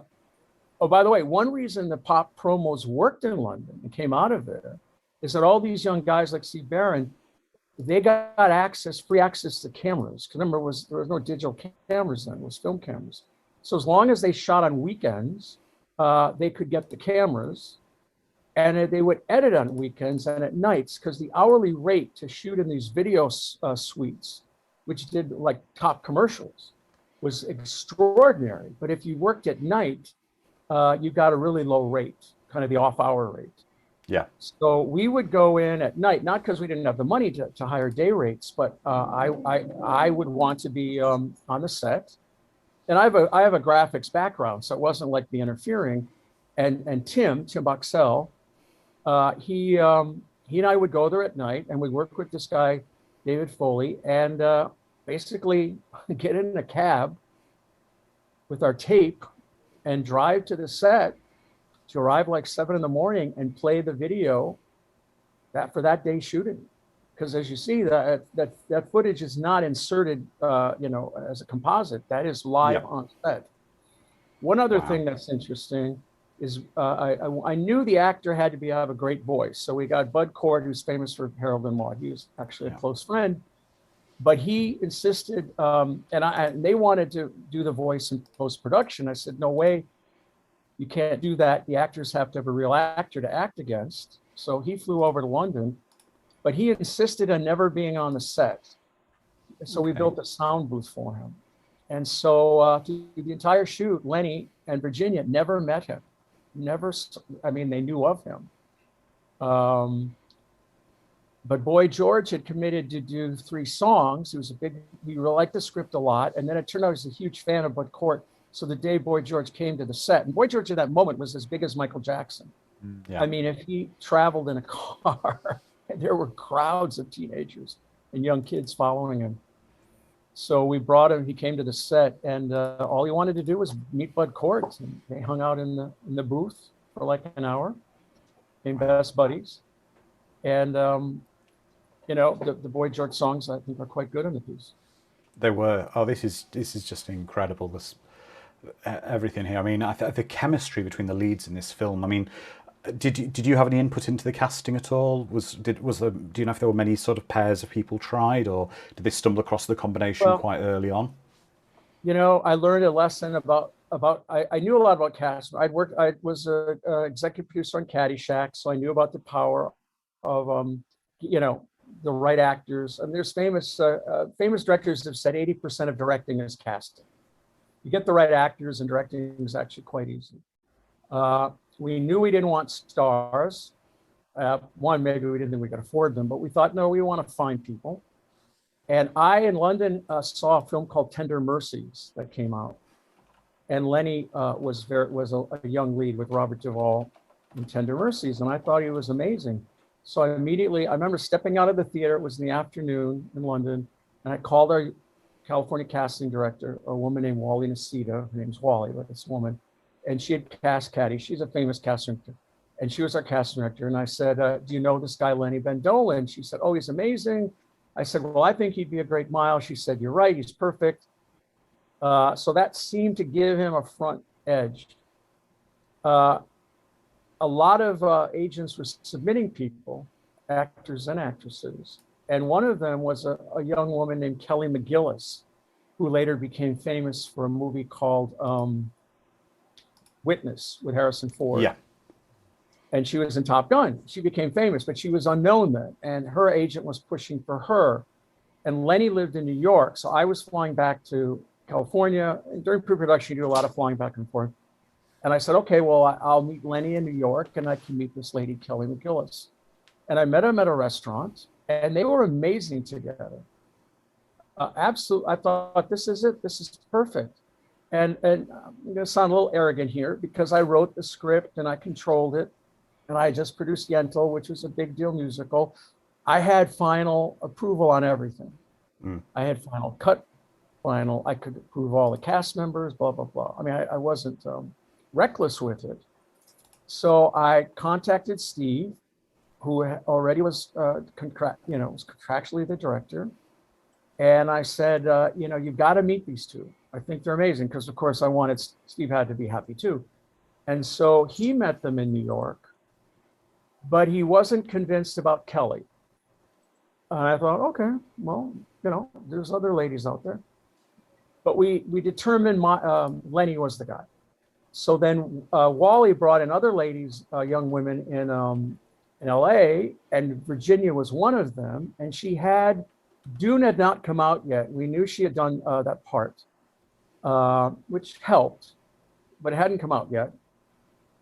by the way, one reason the pop promos worked in London and came out of there is that all these young guys like Steve Barron, they got free access to cameras. Because remember, there was no digital cameras then; it was film cameras. So as long as they shot on weekends, they could get the cameras, and they would edit on weekends and at nights, because the hourly rate to shoot in these video suites, which did like top commercials, was extraordinary. But if you worked at night, you got a really low rate, kind of the off-hour rate. Yeah. So we would go in at night, not because we didn't have the money to hire day rates, but I would want to be on the set. And I have a graphics background, so it wasn't like the interfering. And Tim Boxell, he and I would go there at night, and we'd work with this guy, David Foley, and basically get in a cab with our tape and drive to the set to arrive like 7 a.m. and play the video for that day shooting. Because as you see, that footage is not inserted, as a composite. That is live on set. One other thing that's interesting is I knew the actor had to have a great voice. So we got Bud Cord, who's famous for Harold and Maude. He was actually a close friend. But he insisted, and they wanted to do the voice in post-production. I said, no way, you can't do that. The actors have to have a real actor to act against. So he flew over to London, but he insisted on never being on the set. So we built a sound booth for him. And so through the entire shoot, Lenny and Virginia never met him. They knew of him. But Boy George had committed to do 3 songs. He liked the script a lot. And then it turned out he was a huge fan of Bud Cort. So the day Boy George came to the set, and Boy George at that moment was as big as Michael Jackson. Yeah. I mean, if he traveled in a car, there were crowds of teenagers and young kids following him. So we brought him, he came to the set, and all he wanted to do was meet Bud Cort. And they hung out in the booth for like an hour, became best buddies. And, the Boy George songs, I think, are quite good in the piece. They were. Oh, this is just incredible. Everything here. I mean, the chemistry between the leads in this film. I mean, did you have any input into the casting at all? Do you know if there were many sort of pairs of people tried, or did they stumble across the combination quite early on? I learned a lesson about I knew a lot about casting. I was an executive producer on Caddyshack, so I knew about the power of the right actors. And there's famous directors have said 80% of directing is casting. You get the right actors, and directing is actually quite easy. We knew we didn't want stars. One, maybe we didn't think we could afford them, but we thought, no, we want to find people. And I, in London, saw a film called Tender Mercies that came out. And Lenny was a young lead with Robert Duvall in Tender Mercies, and I thought he was amazing. So I remember stepping out of the theater. It was in the afternoon in London, and I called our California casting director, a woman named Wally Nacita. Her name's Wally, but it's a woman. And she had cast Caddy. She's a famous casting director. And she was our casting director. And I said, do you know this guy, Lenny Bendola? And she said, oh, he's amazing. I said, well, I think he'd be a great Miles. She said, you're right, he's perfect. So that seemed to give him a front edge. a lot of agents were submitting people, actors and actresses. And one of them was a young woman named Kelly McGillis, who later became famous for a movie called Witness with Harrison Ford. Yeah. And she was in Top Gun. She became famous, but she was unknown then. And her agent was pushing for her. And Lenny lived in New York. So I was flying back to California. And during pre-production, you do a lot of flying back and forth. And I said, okay, well, I'll meet Lenny in New York and I can meet this lady, Kelly McGillis. And I met him at a restaurant and they were amazing together. Absolutely. I thought, this is it. This is perfect. And I'm going to sound a little arrogant here because I wrote the script and I controlled it. And I just produced Yentl, which was a big deal musical. I had final approval on everything. I had final cut, I could approve all the cast members, blah, blah, blah. I mean, I wasn't reckless with it. So I contacted Steve, who already was, was contractually the director. And I said, you've got to meet these two. I think they're amazing because, of course, I wanted Steve had to be happy too. And so he met them in New York, but he wasn't convinced about Kelly. And I thought, okay, well, there's other ladies out there. But we determined Lenny was the guy. So then Wally brought in other ladies, young women in LA, and Virginia was one of them. And Dune had not come out yet. We knew she had done that part, which helped, but it hadn't come out yet.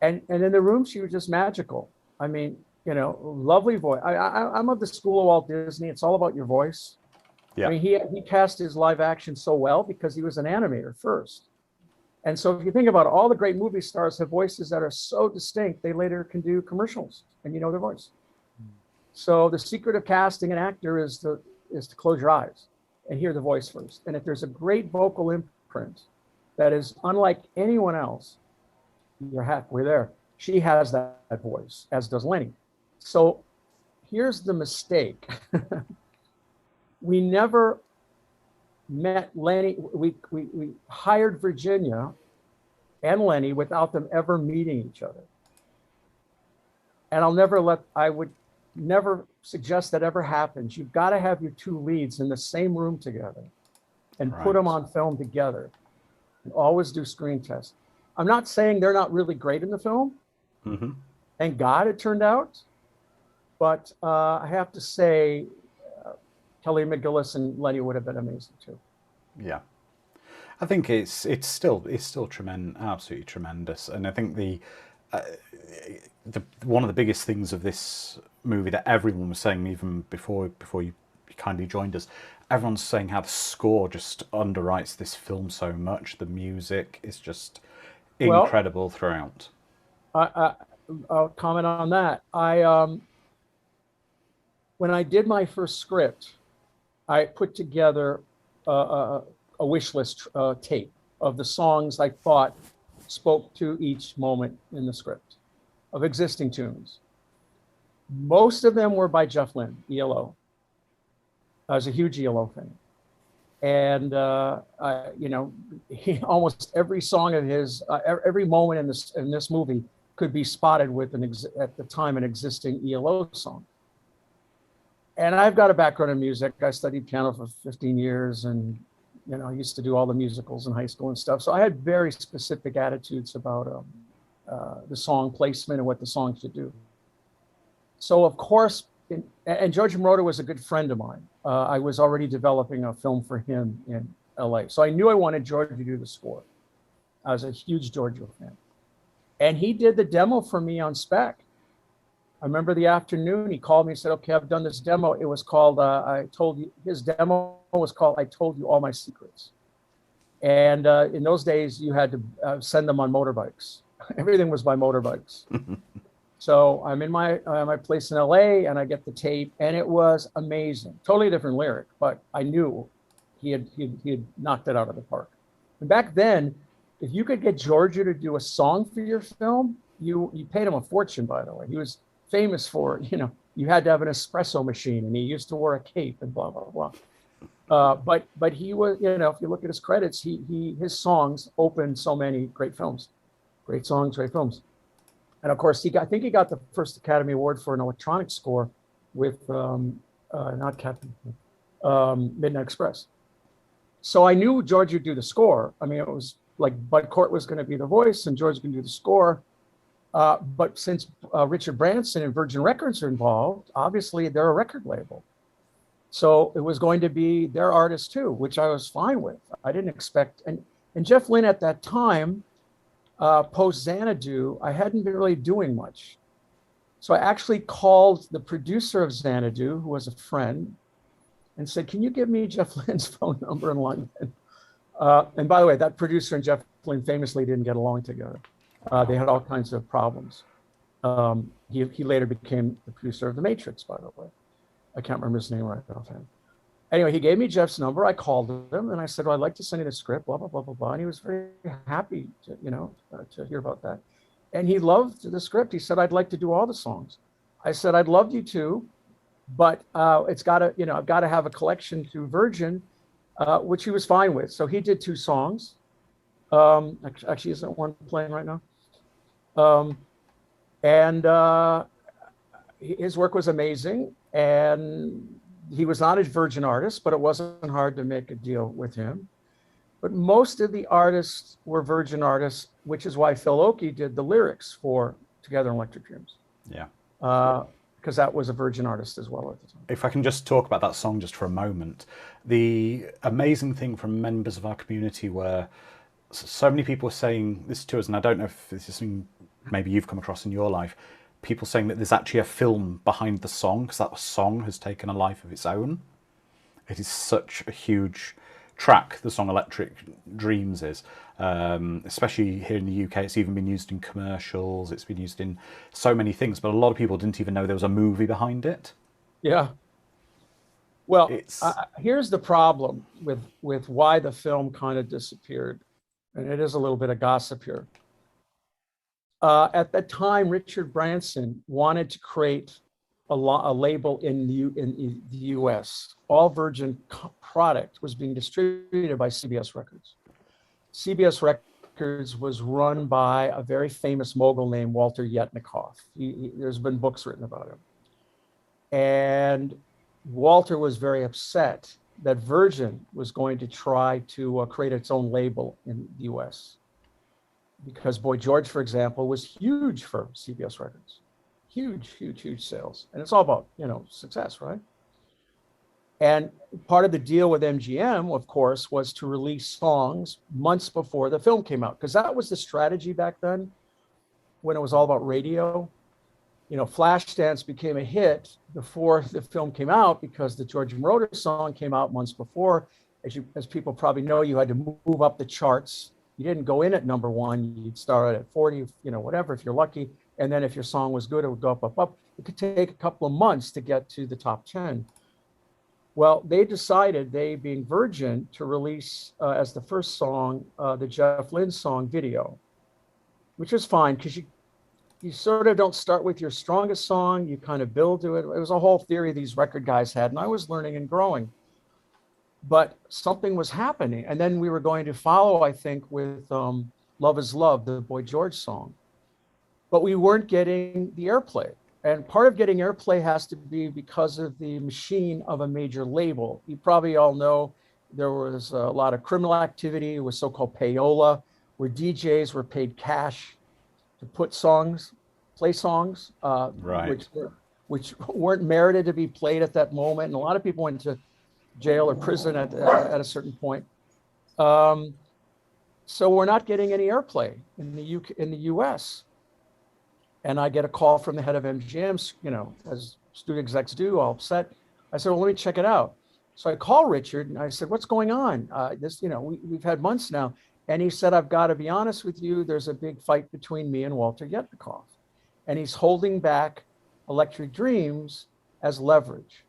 And in the room, she was just magical. I mean, lovely voice. I'm of the school of Walt Disney. It's all about your voice. Yeah. I mean, he cast his live action so well because he was an animator first. And so if you think about it, all the great movie stars have voices that are so distinct, they later can do commercials and you know their voice. So the secret of casting an actor is to close your eyes and hear the voice first. And if there's a great vocal imprint that is unlike anyone else, you're halfway there. She has that voice, as does Lenny. So here's the mistake. We never met Lenny. We hired Virginia and Lenny without them ever meeting each other. And I would never suggest that ever happens. You've got to have your two leads in the same room together and put them on film together and always do screen tests. I'm not saying they're not really great in the film. Mm-hmm. Thank God it turned out. But I have to say, Kelly McGillis and Lenny would have been amazing too. Yeah, I think it's still tremendous, absolutely tremendous. And I think the one of the biggest things of this movie that everyone was saying even before you kindly joined us, everyone's saying how the score just underwrites this film so much. The music is just incredible throughout. I'll comment on that. When I did my first script, I put together a wish list tape of the songs I thought spoke to each moment in the script of existing tunes. Most of them were by Jeff Lynne, ELO. I was a huge ELO fan. And, almost every song of his, every moment in this movie could be spotted with at the time, an existing ELO song. And I've got a background in music. I studied piano for 15 years and, I used to do all the musicals in high school and stuff. So I had very specific attitudes about the song placement and what the song should do. So of course, and George Moroder was a good friend of mine. I was already developing a film for him in LA. So I knew I wanted George to do the score. I was a huge Giorgio fan. And he did the demo for me on spec. I remember the afternoon, he called me and said, okay, I've done this demo. It was called, his demo was called, I Told You All My Secrets. And in those days, you had to send them on motorbikes. Everything was by motorbikes. So I'm in my place in LA and I get the tape and it was amazing. Totally different lyric, but I knew he had knocked it out of the park. And back then, if you could get Giorgio to do a song for your film, you paid him a fortune, by the way. He was famous for, you had to have an espresso machine and he used to wear a cape and blah, blah, blah. But he was, if you look at his credits, his songs opened so many great films, great songs, great films. And of course, I think he got the first Academy Award for an electronic score with not Captain Midnight Express. So I knew George would do the score. I mean, it was like Bud Cort was going to be the voice and George was going to do the score. But since Richard Branson and Virgin Records are involved, obviously they're a record label. So it was going to be their artist too, which I was fine with. I didn't expect, and Jeff Lynne at that time, post Xanadu, I hadn't been really doing much. So I actually called the producer of Xanadu, who was a friend, and said, can you give me Jeff Lynne's phone number in London? And by the way, that producer and Jeff Lynne famously didn't get along together. They had all kinds of problems. He later became the producer of The Matrix, by the way. I can't remember his name right offhand. Anyway, he gave me Jeff's number. I called him and I said, well, I'd like to send you the script, blah, blah, blah, blah, blah. And he was very happy to hear about that. And he loved the script. He said, I'd like to do all the songs. I said, I'd love you to, but it's got to, I've got to have a collection through Virgin, which he was fine with. So he did 2 songs. Actually, isn't one playing right now? His work was amazing. And he was not a Virgin artist, but it wasn't hard to make a deal with him. But most of the artists were Virgin artists, which is why Phil Oakey did the lyrics for Together in Electric Dreams. Yeah. Because that was a Virgin artist as well at the time. If I can just talk about that song just for a moment, the amazing thing from members of our community were so many people were saying this to us, and I don't know if this is something maybe you've come across in your life, people saying that there's actually a film behind the song because that song has taken a life of its own. It is such a huge track, the song Electric Dreams is. Especially here in the UK, it's even been used in commercials, it's been used in so many things, but a lot of people didn't even know there was a movie behind it. Yeah. Well, here's the problem with why the film kind of disappeared. And it is a little bit of gossip here. At that time, Richard Branson wanted to create a label in the US. All Virgin product was being distributed by CBS Records. CBS Records was run by a very famous mogul named Walter Yetnikoff. There's been books written about him. And Walter was very upset that Virgin was going to try to create its own label in the US. Because Boy George, for example, was huge for CBS Records. Huge, huge, huge sales. And it's all about, success, right? And part of the deal with MGM, of course, was to release songs months before the film came out. Because that was the strategy back then when it was all about radio. Flashdance became a hit before the film came out because the George Moroder song came out months before. As people probably know, you had to move up the charts. You didn't go in at number 1, you'd start at 40, whatever, if you're lucky. And then if your song was good, it would go up, up, up. It could take a couple of months to get to the top 10. Well, they decided, they being Virgin, to release as the first song, the Jeff Lynne song Video, which is fine because you sort of don't start with your strongest song, you kind of build to it. It was a whole theory these record guys had, and I was learning and growing. But something was happening. And then we were going to follow, I think, with Love is Love, the Boy George song. But we weren't getting the airplay. And part of getting airplay has to be because of the machine of a major label. You probably all know there was a lot of criminal activity with so-called payola, where DJs were paid cash to play songs, right, which weren't merited to be played at that moment. And a lot of people went to jail or prison at a certain point. So we're not getting any airplay in the US. And I get a call from the head of MGM, as studio execs do, all upset. I said, well, let me check it out. So I call Richard and I said, what's going on? We've had months now. And he said, I've got to be honest with you, there's a big fight between me and Walter Yetnikoff. And he's holding back Electric Dreams as leverage.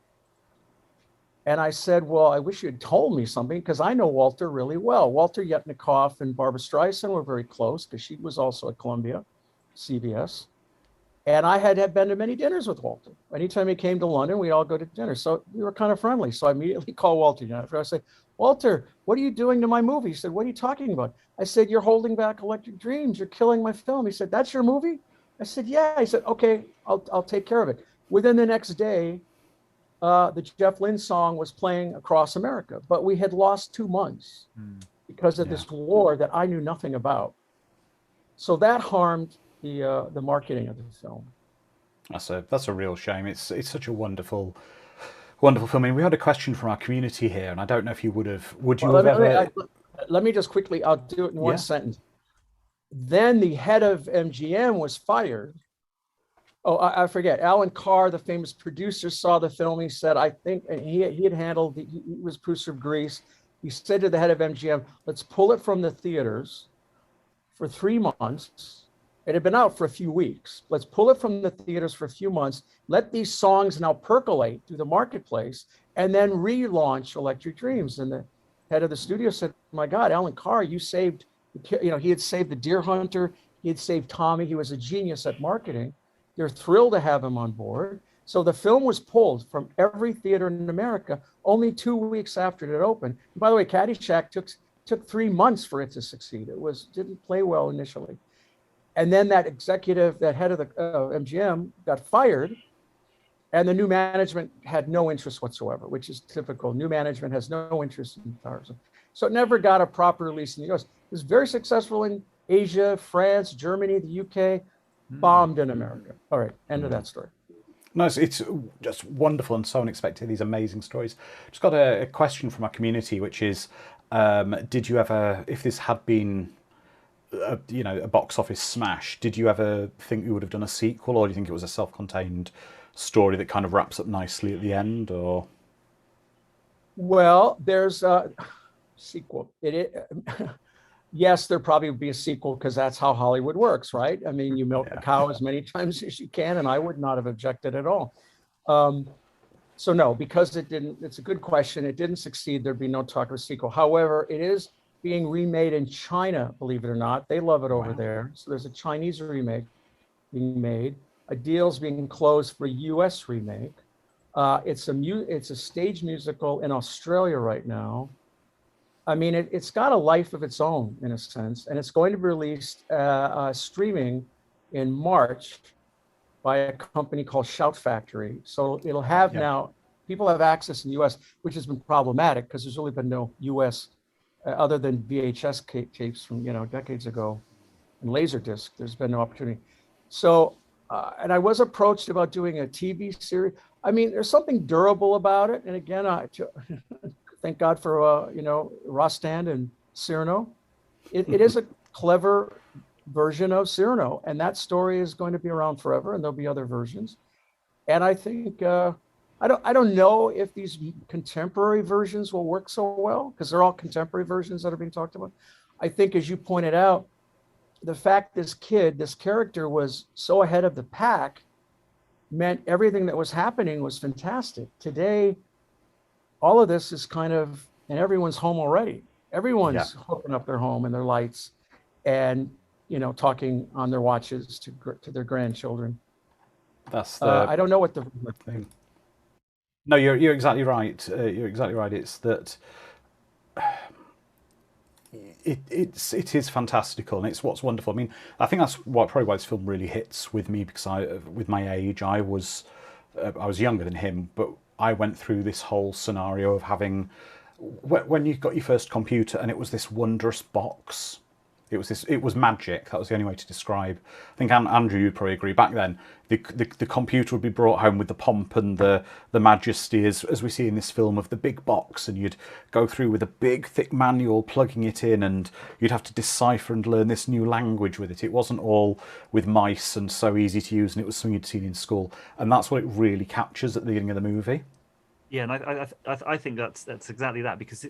And I said, well, I wish you had told me something because I know Walter really well. Walter Yetnikoff and Barbra Streisand were very close because she was also at Columbia, CBS. And I had been to many dinners with Walter. Anytime he came to London, we'd all go to dinner. So we were kind of friendly. So I immediately called Walter. I said, Walter, what are you doing to my movie? He said, what are you talking about? I said, you're holding back Electric Dreams. You're killing my film. He said, that's your movie? I said, yeah. He said, okay, I'll take care of it. Within the next day, the Jeff Lynne song was playing across America, but we had lost 2 months because of Yeah. this war that I knew nothing about. So that harmed the marketing of the film. That's a real shame. It's such a wonderful film. I mean, we had a question from our community here, and I don't know if you would you Well, have ever? let me just quickly, I'll do it in one Yeah. sentence. Then the head of MGM was fired. Oh, I forget. Alan Carr, the famous producer, saw the film. He said, I think, and he had handled, he was producer of Grease. He said to the head of MGM, let's pull it from the theaters for 3 months. It had been out for a few weeks. Let's pull it from the theaters for a few months. Let these songs now percolate through the marketplace and then relaunch Electric Dreams. And the head of the studio said, my God, Alan Carr, you saved, he had saved the Deer Hunter. He had saved Tommy. He was a genius at marketing. They're thrilled to have him on board. So the film was pulled from every theater in America only 2 weeks after it opened. And by the way, Caddyshack took 3 months for it to succeed. Didn't play well initially. And then that head of the MGM got fired, and the new management had no interest whatsoever, which is typical. New management has no interest in Tarzan. So it never got a proper release in the US. It was very successful in Asia, France, Germany, the UK, bombed in America. All right, end of that story. No, it's just wonderful and so unexpected. These amazing stories. Just got a question from our community, which is, did you ever, if this had been, a box office smash, did you ever think you would have done a sequel, or do you think it was a self-contained story that kind of wraps up nicely at the end? Or well, there's a sequel. Yes, there probably would be a sequel because that's how Hollywood works, right? I mean, you milk the cow as many times as you can, and I would not have objected at all. So no, because it didn't, it's a good question. It didn't succeed. There'd be no talk of a sequel. However, it is being remade in China, believe it or not. They love it over there. So there's a Chinese remake being made. A deal's being closed for a US remake. It's a stage musical in Australia right now. I mean, it's got a life of its own in a sense, and it's going to be released streaming in March by a company called Shout Factory. So it'll have now, people have access in the US, which has been problematic because there's really been no US other than VHS tapes from, decades ago and Laserdisc. There's been no opportunity. So, and I was approached about doing a TV series. I mean, there's something durable about it. And again, thank God for, Rostand and Cyrano. It is a clever version of Cyrano, and that story is going to be around forever, and there'll be other versions. And I think, I don't know if these contemporary versions will work so well, because they're all contemporary versions that are being talked about. I think, as you pointed out, the fact this character was so ahead of the pack meant everything that was happening was fantastic. Today, all of this is kind of, and everyone's home already. Everyone's hooking up their home and their lights and, talking on their watches to their grandchildren. That's I don't know what the thing. No, you're exactly right. You're exactly right. It's that it is fantastical, and it's what's wonderful. I mean, I think that's probably why this film really hits with me, because with my age, I was younger than him, but I went through this whole scenario of having, when you got your first computer and it was this wondrous box. It was magic. That was the only way to describe. I think Andrew, you'd probably agree. Back then, the computer would be brought home with the pomp and the majesty, as we see in this film, of the big box, and you'd go through with a big thick manual, plugging it in, and you'd have to decipher and learn this new language with it. It wasn't all with mice and so easy to use, and it was something you'd seen in school. And that's what it really captures at the beginning of the movie. Yeah, and I think that's exactly that, because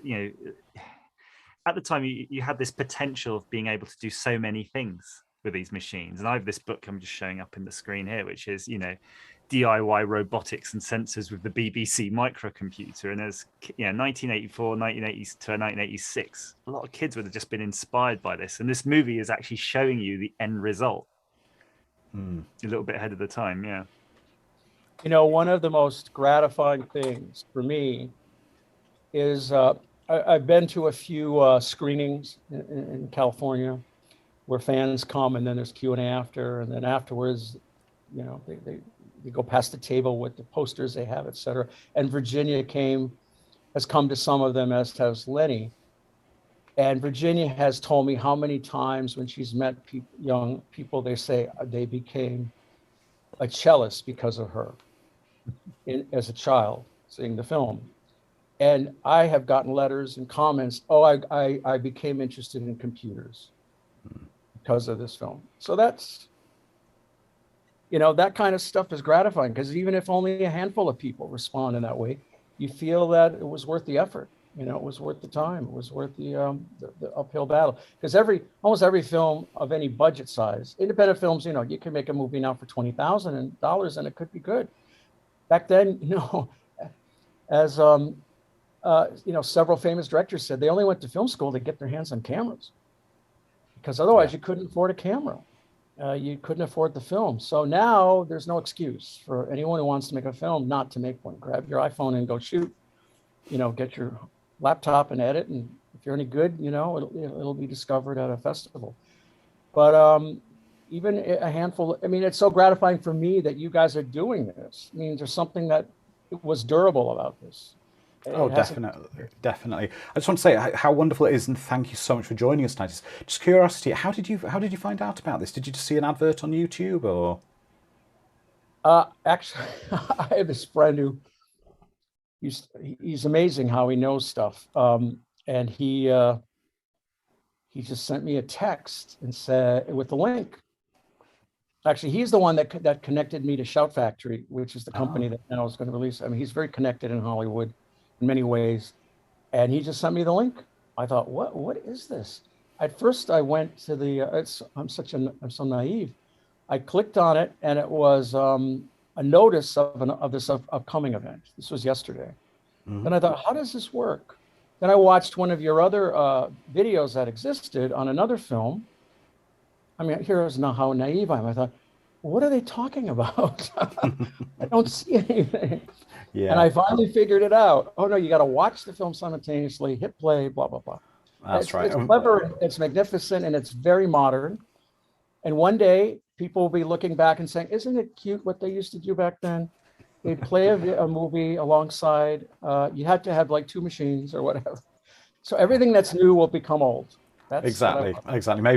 at the time you had this potential of being able to do so many things with these machines. And I have this book I'm just showing up in the screen here, which is, DIY robotics and sensors with the BBC microcomputer. And as 1984, 1980 to 1986, a lot of kids would have just been inspired by this. And this movie is actually showing you the end result. A little bit ahead of the time, yeah. One of the most gratifying things for me is I've been to a few screenings in California, where fans come and then there's Q&A after, and then afterwards, you know, they go past the table with the posters they have, et cetera. And Virginia has come to some of them, as has Lenny. And Virginia has told me how many times when she's met young people, they say they became a cellist because of her as a child seeing the film. And I have gotten letters and comments, oh, I became interested in computers because of this film. So that's, you know, that kind of stuff is gratifying, because even if only a handful of people respond in that way, you feel that it was worth the effort. You know, it was worth the time. It was worth the uphill battle. Because almost every film of any budget size, independent films, you know, you can make a movie now for $20,000 and it could be good. Back then, you know, as you know, several famous directors said, they only went to film school to get their hands on cameras, because otherwise you couldn't afford a camera. You couldn't afford the film. So now there's no excuse for anyone who wants to make a film not to make one. Grab your iPhone and go shoot. You know, get your laptop and edit, and if you're any good, you know, it'll be discovered at a festival. But even a handful, I mean, it's so gratifying for me that you guys are doing this. I mean, there's something that was durable about this. Oh, definitely. I just want to say how wonderful it is, and thank you so much for joining us tonight. Just curiosity, how did you find out about this? Did you just see an advert on YouTube, or? Actually, I have this friend who he's amazing how he knows stuff, and he just sent me a text and said with the link. Actually, he's the one that connected me to Shout Factory, which is the company that now is going to release. I mean, he's very connected in Hollywood in many ways. And he just sent me the link. I thought, what is this? At first I went to the, I'm so naive. I clicked on it, and it was a notice of this upcoming event. This was yesterday. Mm-hmm. And I thought, how does this work? Then I watched one of your other videos that existed on another film. I mean, here's now how naive I am. I thought, what are they talking about? I don't see anything. Yeah. And I finally figured it out. Oh no, you got to watch the film simultaneously, hit play, blah, blah, blah. That's right. It's clever, it's magnificent, and it's very modern. And one day people will be looking back and saying, isn't it cute what they used to do back then? They'd play a movie alongside, you had to have like 2 machines or whatever. So everything that's new will become old. That's exactly.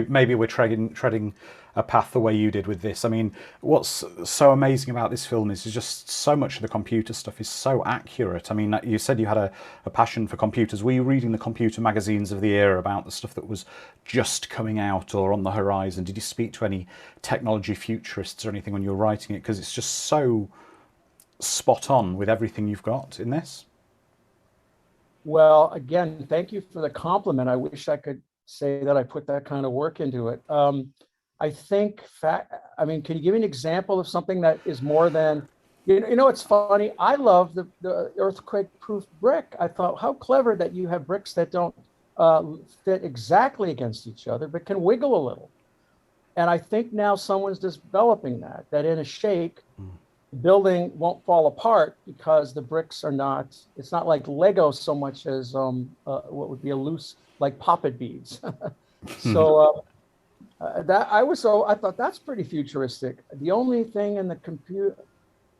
Maybe we're treading a path the way you did with this. I mean, what's so amazing about this film is just so much of the computer stuff is so accurate. I mean, you said you had a passion for computers. Were you reading the computer magazines of the era about the stuff that was just coming out or on the horizon? Did you speak to any technology futurists or anything when you were writing it? Because it's just so spot on with everything you've got in this. Well, again, thank you for the compliment. I wish I could say that I put that kind of work into it. I think, I mean, can you give me an example of something that is more than, you know, it's funny. I love the earthquake-proof brick. I thought, how clever that you have bricks that don't fit exactly against each other, but can wiggle a little. And I think now someone's developing that in a shake, the building won't fall apart because the bricks are not, it's not like Lego so much as what would be a loose, like poppet beads. So I thought that's pretty futuristic. The only thing in the computer,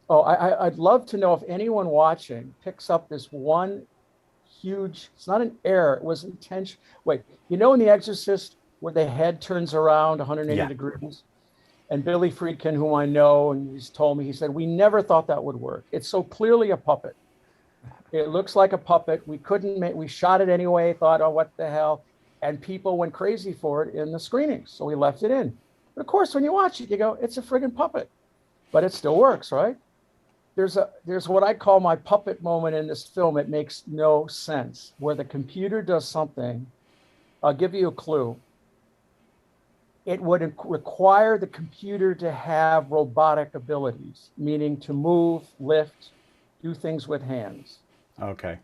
I'd love to know if anyone watching picks up this one huge, it's not an error, it was intentional. Wait, you know in The Exorcist where the head turns around 180 degrees? And Billy Friedkin, whom I know, and he's told me, he said, we never thought that would work. It's so clearly a puppet. It looks like a puppet. We shot it anyway, thought, oh, what the hell? And people went crazy for it in the screenings. So we left it in. But of course, when you watch it, you go, it's a friggin' puppet, but it still works, right? There's what I call my puppet moment in this film. It makes no sense, where the computer does something. I'll give you a clue. It would require the computer to have robotic abilities, meaning to move, lift, do things with hands. Okay.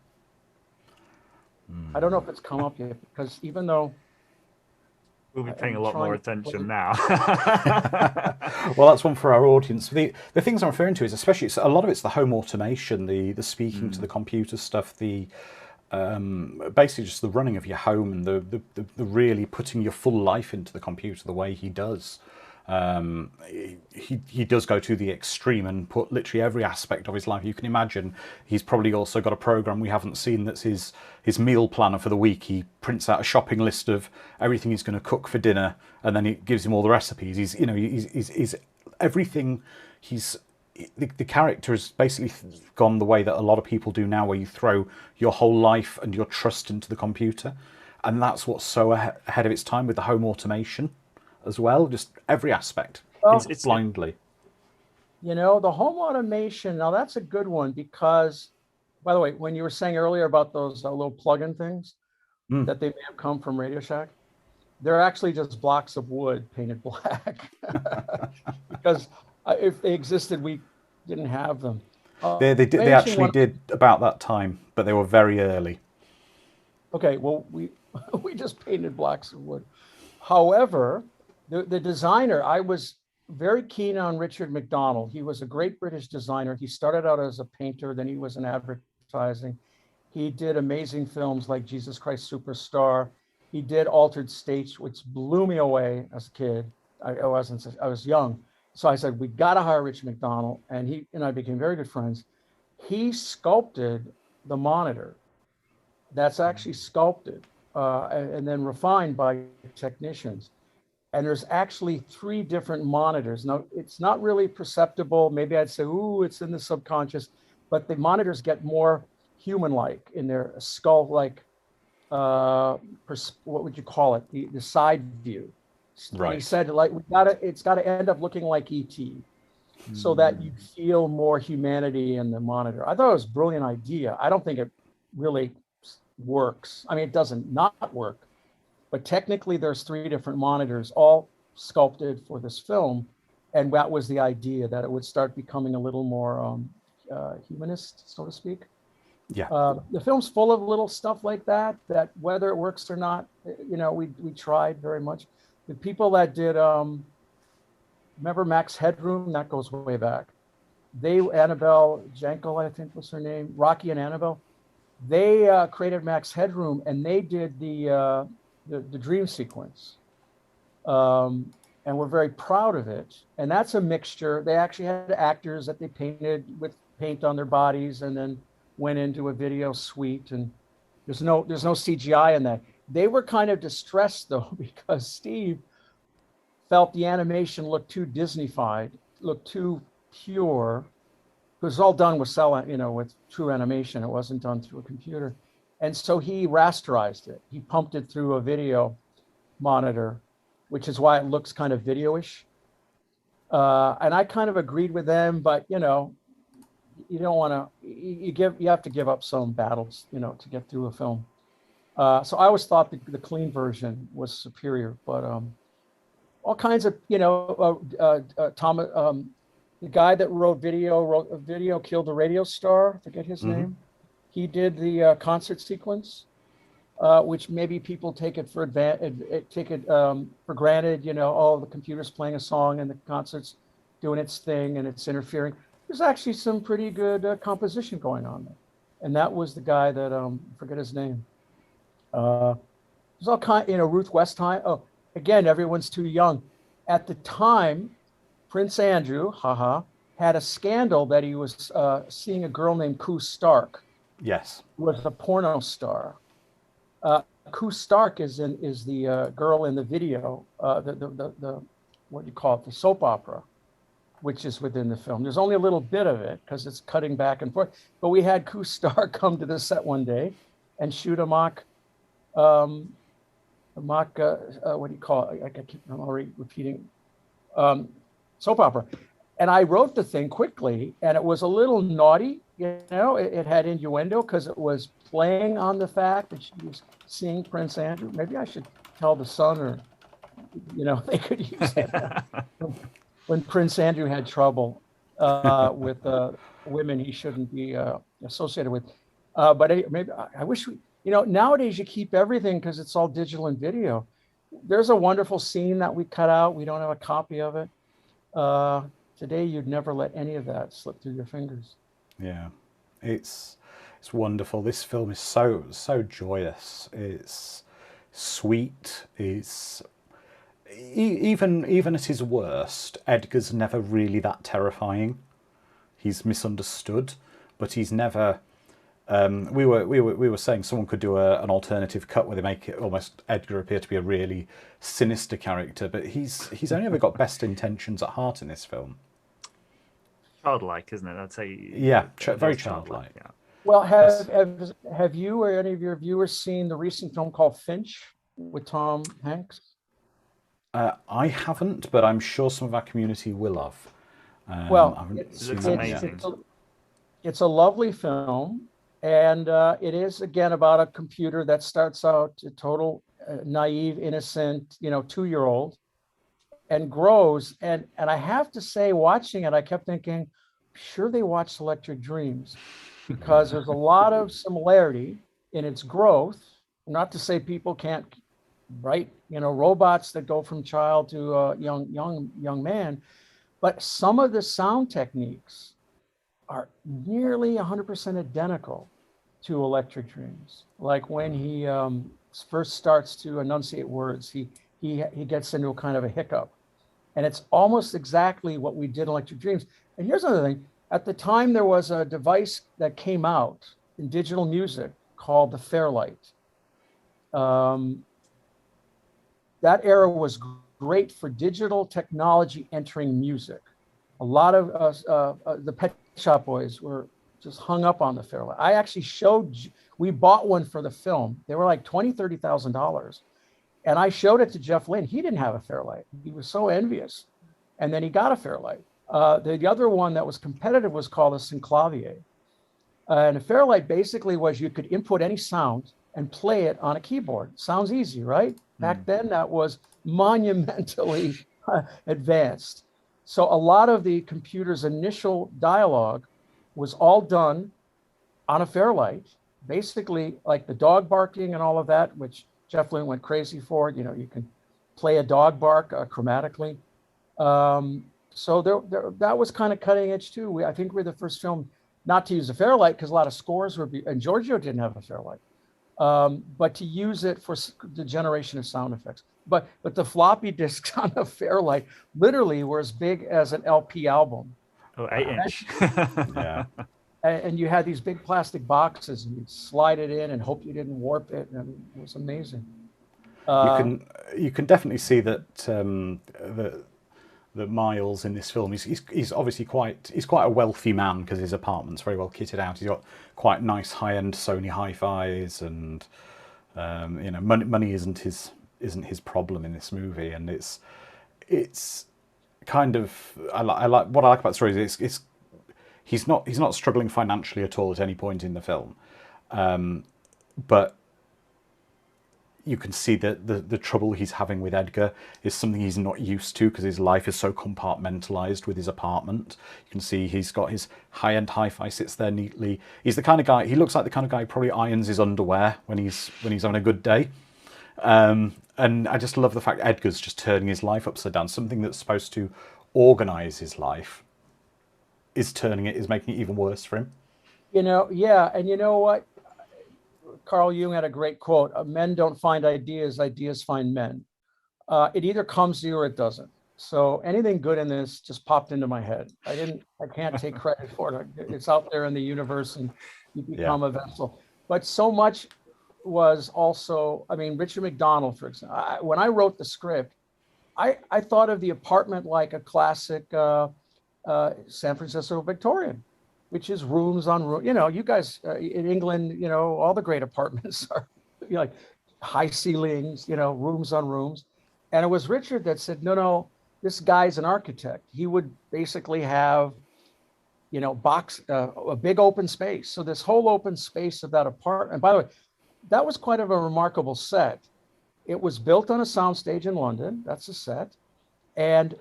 I don't know if it's come up yet, because even though we'll be paying a lot more attention now. Well, that's one for our audience. The things I'm referring to is especially a lot of it's the home automation, the speaking to the computer stuff, basically just the running of your home and the really putting your full life into the computer the way he does. He does go to the extreme and put literally every aspect of his life you can imagine. He's probably also got a program we haven't seen that's his meal planner for the week. He prints out a shopping list of everything he's going to cook for dinner, and then it gives him all the recipes. He's everything. The character has basically gone the way that a lot of people do now, where you throw your whole life and your trust into the computer, and that's what's so ahead of its time with the home automation as well. Just every aspect, Well, it's blindly. You know, the home automation, now that's a good one because, by the way, when you were saying earlier about those little plug-in things that they may have come from Radio Shack, they're actually just blocks of wood painted black because if they existed, we didn't have them. They actually did about that time, but they were very early. Okay, well, we just painted blocks of wood. However, the designer, I was very keen on Richard McDonald. He was a great British designer. He started out as a painter, then he was in advertising. He did amazing films like Jesus Christ Superstar. He did Altered States, which blew me away as a kid. I was young. So I said, we got to hire Richard McDonald. And he and I became very good friends. He sculpted the monitor. That's actually sculpted and then refined by technicians. And there's actually 3 different monitors. Now, it's not really perceptible. Maybe I'd say, ooh, it's in the subconscious, but the monitors get more human-like in their skull-like, what would you call it? The side view. Right. He said, like, it's got to end up looking like ET so that you feel more humanity in the monitor. I thought it was a brilliant idea. I don't think it really works. I mean, it doesn't not work. But technically, there's 3 different monitors, all sculpted for this film. And that was the idea, that it would start becoming a little more humanist, so to speak. Yeah. The film's full of little stuff like that whether it works or not, you know, we tried very much. The people that did, remember Max Headroom? That goes way back. Annabelle Jankel, I think was her name, Rocky and Annabelle. They created Max Headroom, and they did the dream sequence, and we're very proud of it. And that's a mixture. They actually had actors that they painted with paint on their bodies, and then went into a video suite. And there's no CGI in that. They were kind of distressed though, because Steve felt the animation looked too Disney-fied, looked too pure. It was all done with with true animation. It wasn't done through a computer. And so he rasterized it. He pumped it through a video monitor, which is why it looks kind of video-ish. And I kind of agreed with them, but you don't want to. You have to give up some battles, to get through a film. So I always thought the clean version was superior, but all kinds of the guy that wrote video killed the radio star. I forget his name. He did the concert sequence, which maybe people take it for granted. The computer's playing a song and the concert's doing its thing and it's interfering. There's actually some pretty good composition going on there, and that was the guy that I forget his name. There's all kind, Ruth Westheim. Oh, again, everyone's too young. At the time, Prince Andrew, had a scandal that he was seeing a girl named Koo Stark. Yes. Who was a porno star. Koo Stark is the girl in the video, the what do you call it, the soap opera, which is within the film. There's only a little bit of it because it's cutting back and forth. But we had Koo Stark come to the set one day and shoot a mock, what do you call it? I'm already repeating, soap opera. And I wrote the thing quickly, and it was a little naughty. It had innuendo because it was playing on the fact that she was seeing Prince Andrew. Maybe I should tell the Sun, or, they could use it. When Prince Andrew had trouble with women he shouldn't be associated with. But maybe I wish nowadays you keep everything because it's all digital and video. There's a wonderful scene that we cut out. We don't have a copy of it. Today, you'd never let any of that slip through your fingers. Yeah, it's It's wonderful. This film is so joyous. It's sweet. It's even at his worst, Edgar's never really that terrifying. He's misunderstood, but he's never. We were saying someone could do an alternative cut where they make it almost Edgar appear to be a really sinister character, but he's only ever got best intentions at heart in this film. Childlike, isn't it? I'd say. Yeah, very childlike. Yeah. Well, have you or any of your viewers seen the recent film called Finch with Tom Hanks? I haven't, but I'm sure some of our community will have. Well, I haven't It seen looks that yet. amazing. It's a lovely film, and it is again about a computer that starts out a total naive, innocent, 2-year-old, and grows. And I have to say, watching it, I kept thinking, sure they watched Electric Dreams, because there's a lot of similarity in its growth. Not to say people can't write, robots that go from child to a young man, but some of the sound techniques are nearly 100% identical to Electric Dreams. Like when he first starts to enunciate words, he gets into a kind of a hiccup, and it's almost exactly what we did in Electric Dreams. And here's another thing: at the time, there was a device that came out in digital music called the Fairlight. That era was great for digital technology entering music. A lot of the Pet Shop Boys were just hung up on the Fairlight. I actually we bought one for the film. They were like $20,000, $30,000. And I showed it to Jeff Lynne. He didn't have a Fairlight. He was so envious. And then he got a Fairlight. The other one that was competitive was called a Synclavier. And a Fairlight basically was you could input any sound and play it on a keyboard. Sounds easy, right? Back then, that was monumentally advanced. So a lot of the computer's initial dialogue was all done on a Fairlight, basically like the dog barking and all of that, which Jeff Lynne went crazy for. You can play a dog bark chromatically. So that was kind of cutting edge too. I think we're the first film not to use a Fairlight because a lot of scores and Giorgio didn't have a Fairlight. But to use it for the generation of sound effects. But the floppy disks on the Fairlight literally were as big as an LP album. Oh, 8-inch. Yeah. And you had these big plastic boxes, and you'd slide it in and hope you didn't warp it. And it was amazing. You can definitely see that that Miles in this film, he's obviously quite a wealthy man because his apartment's very well kitted out. He's got quite nice high-end Sony hi-fis, and money isn't his problem in this movie. And it's kind of I like what I like about the story is he's not struggling financially at all at any point in the film, but you can see that the trouble he's having with Edgar is something he's not used to because his life is so compartmentalized with his apartment. You can see he's got his high-end hi-fi sits there neatly. He's the kind of guy, he looks like the kind of guy who probably irons his underwear when he's having a good day. And I just love the fact Edgar's just turning his life upside down. Something that's supposed to organize his life is making it even worse for him. Yeah. And you know what? Carl Jung had a great quote: men don't find ideas, ideas find men. It either comes to you or it doesn't. So anything good in this just popped into my head. I can't take credit for it. It's out there in the universe and you become a vessel. But so much was also, Richard McDonald, for example. When I wrote the script, I thought of the apartment like a classic San Francisco Victorian, which is rooms on rooms. You guys in England, all the great apartments are like high ceilings, rooms on rooms. And it was Richard that said, no, this guy's an architect. He would basically have, a big open space. So this whole open space of that apartment, and by the way, that was quite of a remarkable set. It was built on a soundstage in London. That's a set. And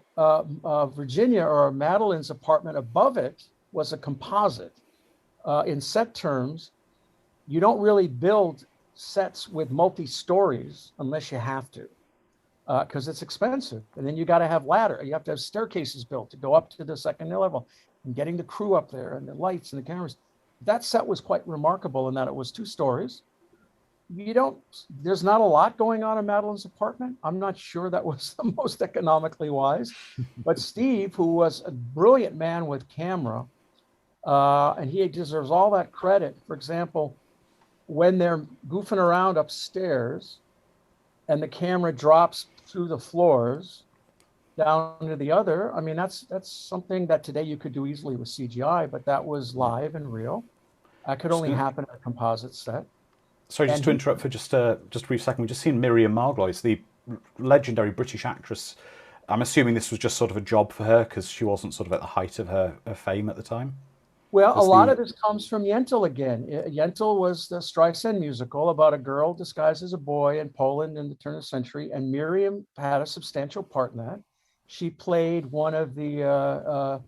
Virginia, or Madeline's apartment above it, was a composite. In set terms, you don't really build sets with multi-stories unless you have to, because it's expensive. And then you got to have ladder. You have to have staircases built to go up to the second level, and getting the crew up there and the lights and the cameras. that set was quite remarkable in that it was 2 stories. There's not a lot going on in Madeline's apartment. I'm not sure that was the most economically wise, but Steve, who was a brilliant man with camera, and he deserves all that credit. For example, when they're goofing around upstairs and the camera drops through the floors down to the other, I mean, that's something that today you could do easily with CGI, but that was live and real. That could only happen at a composite set. Sorry, just to interrupt for just a brief second. We've just seen Miriam Margolyes, the legendary British actress. I'm assuming this was just sort of a job for her because she wasn't sort of at the height of her fame at the time. Well, a lot of this comes from Yentl again. Yentl was the Streisand musical about a girl disguised as a boy in Poland in the turn of the century, and Miriam had a substantial part in that. She played one of the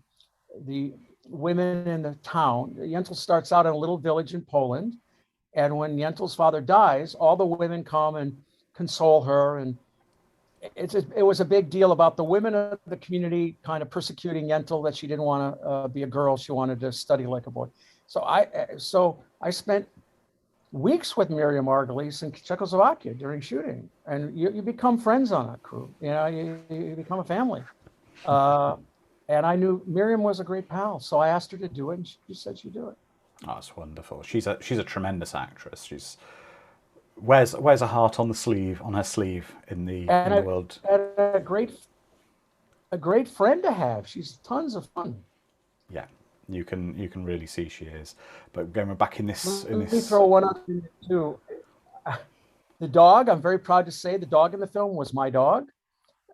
women in the town. Yentl starts out in a little village in Poland, and when Yentl's father dies, all the women come and console her, and it was a big deal about the women of the community kind of persecuting Yentl, that she didn't want to be a girl. She wanted to study like a boy. So I spent weeks with Miriam Margolyes in Czechoslovakia during shooting, and you become friends on that crew. You know, you become a family. And I knew Miriam was a great pal, so I asked her to do it, and she said she'd do it. Oh, that's wonderful. She's a tremendous actress. She's wears a heart on her sleeve in the world. And a great friend to have. She's tons of fun. Yeah, you can really see she is. But going back in this, Let me throw one up too. The dog. I'm very proud to say the dog in the film was my dog.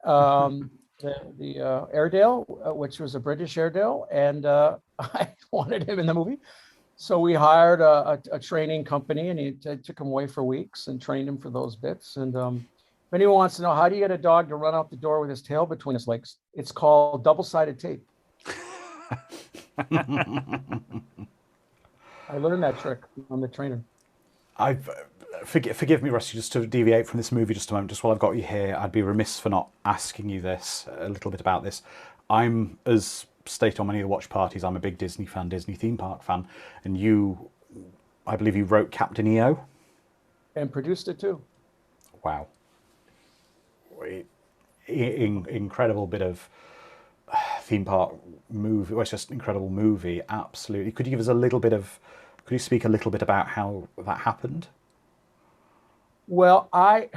The Airedale, which was a British Airedale, and I wanted him in the movie. So we hired a training company, and he took him away for weeks and trained him for those bits. And if anyone wants to know how do you get a dog to run out the door with his tail between his legs, it's called double-sided tape. I learned that trick from the trainer. Forgive me, Rusty, just to deviate from this movie just a moment, just while I've got you here. I'd be remiss for not asking you this, a little bit about this. I'm, as stated on many of the watch parties, I'm a big Disney fan, Disney theme park fan, and you, I believe you wrote Captain EO? And produced it too. Wow. Incredible bit of theme park movie. Well, it's just an incredible movie, absolutely. Could you speak a little bit about how that happened? Well, I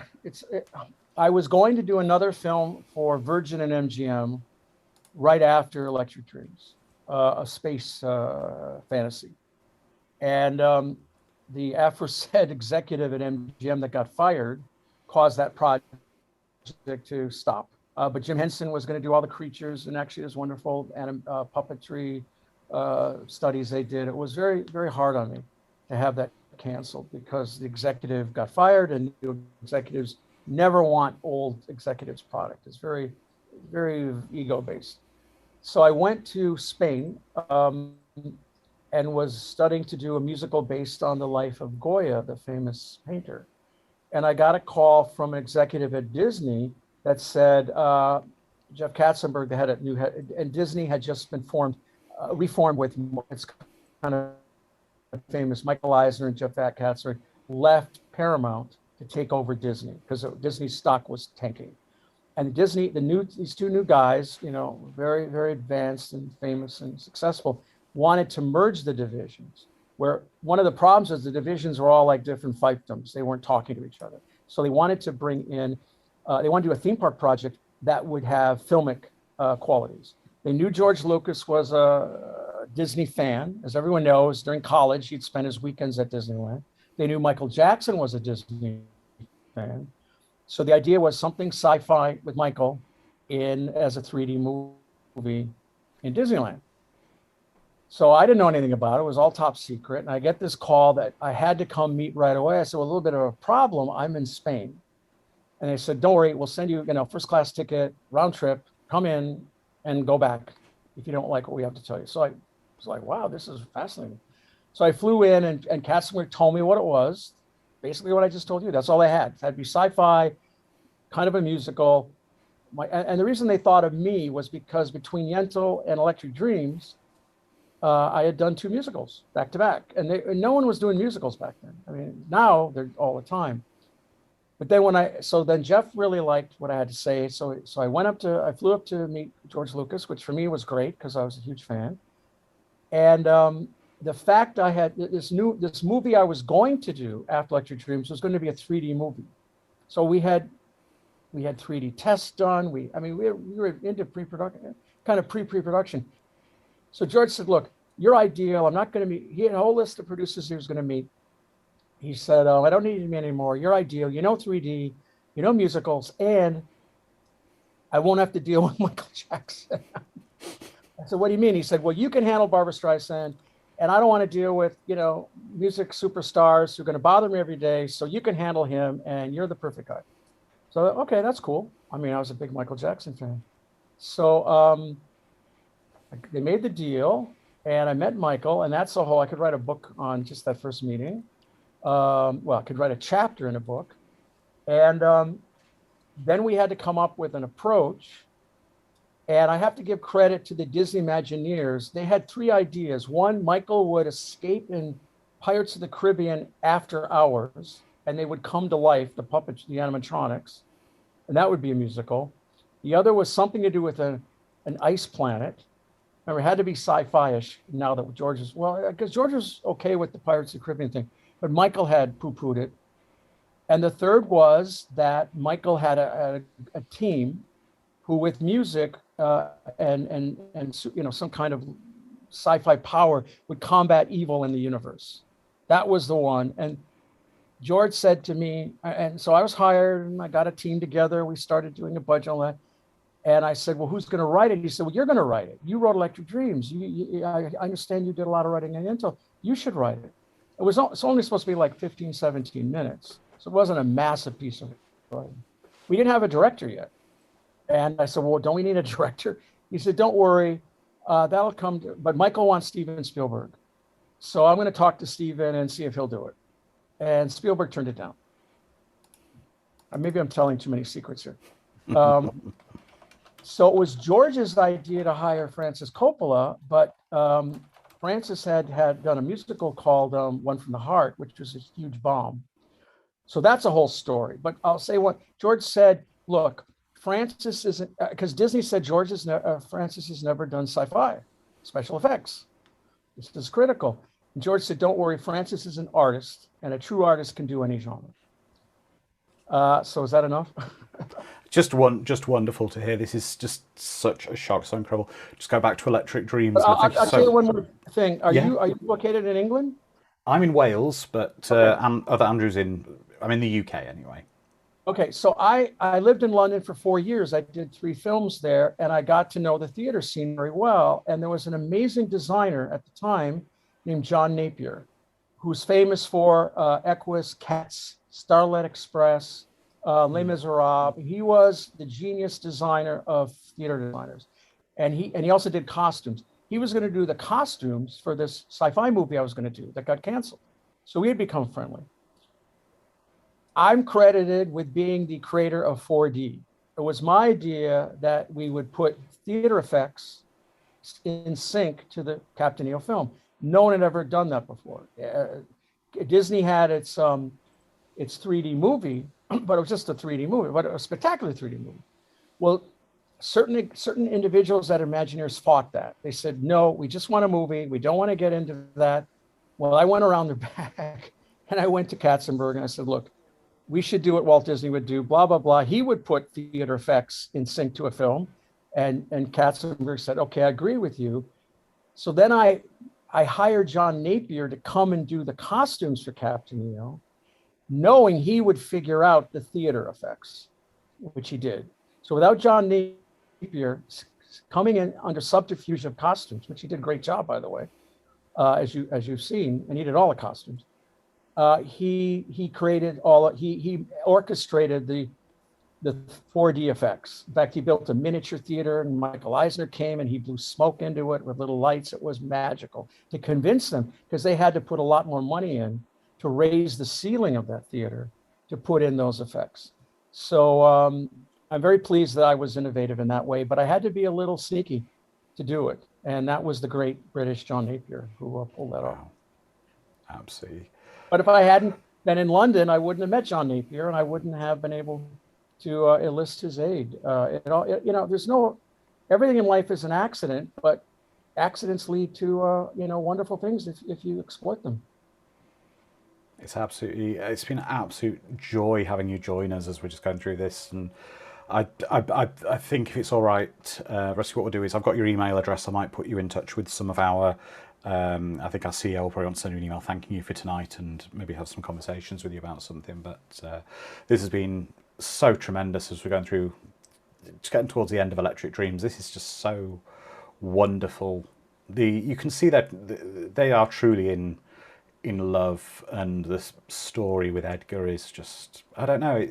was going to do another film for Virgin and MGM right after Electric Dreams, a space fantasy. And the aforesaid executive at MGM that got fired caused that project to stop. But Jim Henson was going to do all the creatures, and actually there's wonderful puppetry studies they did. It was very, very hard on me to have that canceled because the executive got fired, and new executives never want old executives' product. It's very, very ego-based. So I went to Spain and was studying to do a musical based on the life of Goya, the famous painter. And I got a call from an executive at Disney that said, Jeff Katzenberg, the head at new head, and Disney had just been reformed with, it's kind of famous, Michael Eisner and Jeff Katzenberg left Paramount to take over Disney because Disney's stock was tanking. And Disney, these two new guys, you know, very, very advanced and famous and successful, wanted to merge the divisions, where one of the problems is the divisions were all like different fiefdoms. They weren't talking to each other. So they wanted to bring in, they wanted to do a theme park project that would have filmic qualities. They knew George Lucas was a Disney fan. As everyone knows, during college, he'd spend his weekends at Disneyland. They knew Michael Jackson was a Disney fan. So the idea was something sci-fi with Michael as a 3D movie in Disneyland. So I didn't know anything about it. It was all top secret. And I get this call that I had to come meet right away. I said, well, a little bit of a problem. I'm in Spain. And they said, don't worry, we'll send you, first class ticket, round trip, come in and go back if you don't like what we have to tell you. So I was like, wow, this is fascinating. So I flew in and Katzenberg told me what it was. Basically what I just told you. That's all they had. It had to be sci-fi, kind of a musical. And the reason they thought of me was because between Yentl and Electric Dreams, I had done 2 musicals back to back, and no one was doing musicals back then. I mean, now they're all the time. But then so then Jeff really liked what I had to say. So I flew up to meet George Lucas, which for me was great because I was a huge fan. And the fact I had this movie I was going to do after Electric Dreams was going to be a 3D movie. So we had 3D tests done. We were into pre-production, kind of pre-production. So George said, look, you're ideal. I'm not going to meet. He had a whole list of producers he was going to meet. He said, I don't need you to meet anymore. You're ideal. You know 3D, you know musicals, and I won't have to deal with Michael Jackson. I said, what do you mean? He said, well, you can handle Barbra Streisand, and I don't want to deal with, music superstars who are going to bother me every day. So you can handle him, and you're the perfect guy. So, okay, that's cool. I mean, I was a big Michael Jackson fan. So they made the deal, and I met Michael, and that's the whole, I could write a book on just that first meeting. I could write a chapter in a book. And then we had to come up with an approach. And I have to give credit to the Disney Imagineers. They had 3 ideas. One, Michael would escape in Pirates of the Caribbean after hours, and they would come to life, the puppets, the animatronics, and that would be a musical. The other was something to do with an ice planet. Remember, it had to be sci-fi-ish now that George was, because George was okay with the Pirates of the Caribbean thing, but Michael had poo-pooed it. And the third was that Michael had a team who, with music and some kind of sci-fi power, would combat evil in the universe. That was the one. And George said to me, and so I was hired, and I got a team together. We started doing a budget on that. And I said, well, who's going to write it? He said, well, you're going to write it. You wrote Electric Dreams. I understand you did a lot of writing on Intel. You should write it. It's only supposed to be like 15, 17 minutes. So it wasn't a massive piece of writing. We didn't have a director yet. And I said, well, don't we need a director? He said, don't worry, that'll come. But Michael wants Steven Spielberg. So I'm going to talk to Steven and see if he'll do it. And Spielberg turned it down. Maybe I'm telling too many secrets here. So it was George's idea to hire Francis Coppola, but Francis had done a musical called One from the Heart, which was a huge bomb. So that's a whole story. But I'll say what George said, look, Francis isn't, because Disney said Francis has never done sci-fi, special effects. This is critical. And George said, don't worry, Francis is an artist, and a true artist can do any genre. So is that enough? Just wonderful to hear. This is just such a shock, so incredible. Just go back to Electric Dreams. I'll tell you one more thing. Are you located in England? I'm in Wales, but other Andrew's I'm in the UK anyway. Okay, so I lived in London for 4 years. I did 3 films there, and I got to know the theater scene very well. And there was an amazing designer at the time named John Napier, who's famous for Equus, Cats, Starlight Express, Les Miserables. He was the genius designer of theater designers. And he also did costumes. He was going to do the costumes for this sci-fi movie I was going to do that got canceled. So we had become friendly. I'm credited with being the creator of 4D. It was my idea that we would put theater effects in sync to the Captain EO film. No one had ever done that before. Disney had its 3D movie, but it was just a 3D movie, but a spectacular 3D movie. Well, certain individuals at Imagineers fought that. They said, no, we just want a movie. We don't want to get into that. Well, I went around their back and I went to Katzenberg and I said, look, we should do what Walt Disney would do, blah, blah, blah. He would put theater effects in sync to a film. And Katzenberg said, okay, I agree with you. So then I hired John Napier to come and do the costumes for Captain EO, knowing he would figure out the theater effects, which he did. So without John Napier coming in under subterfuge of costumes, which he did a great job, by the way, as you've seen, and he did all the costumes. He orchestrated the 4D effects. In fact, he built a miniature theater, and Michael Eisner came and he blew smoke into it with little lights. It was magical to convince them, because they had to put a lot more money in to raise the ceiling of that theater to put in those effects. So I'm very pleased that I was innovative in that way, but I had to be a little sneaky. to do it. And that was the great British John Napier who pulled that off. Wow. Absolutely. But if I hadn't been in London, I wouldn't have met John Napier, and I wouldn't have been able to enlist his aid. There's no, everything in life is an accident, but accidents lead to wonderful things if you exploit them. It's been an absolute joy having you join us as we're just going through this. And I think if it's all right, Rusty, what we'll do is I've got your email address. I might put you in touch with some of our, I think our CEO will probably want to send you an email thanking you for tonight and maybe have some conversations with you about something. But this has been so tremendous as we're going through, just getting towards the end of Electric Dreams. This is just so wonderful. You can see that they are truly in love, and this story with Edgar is just, I don't know,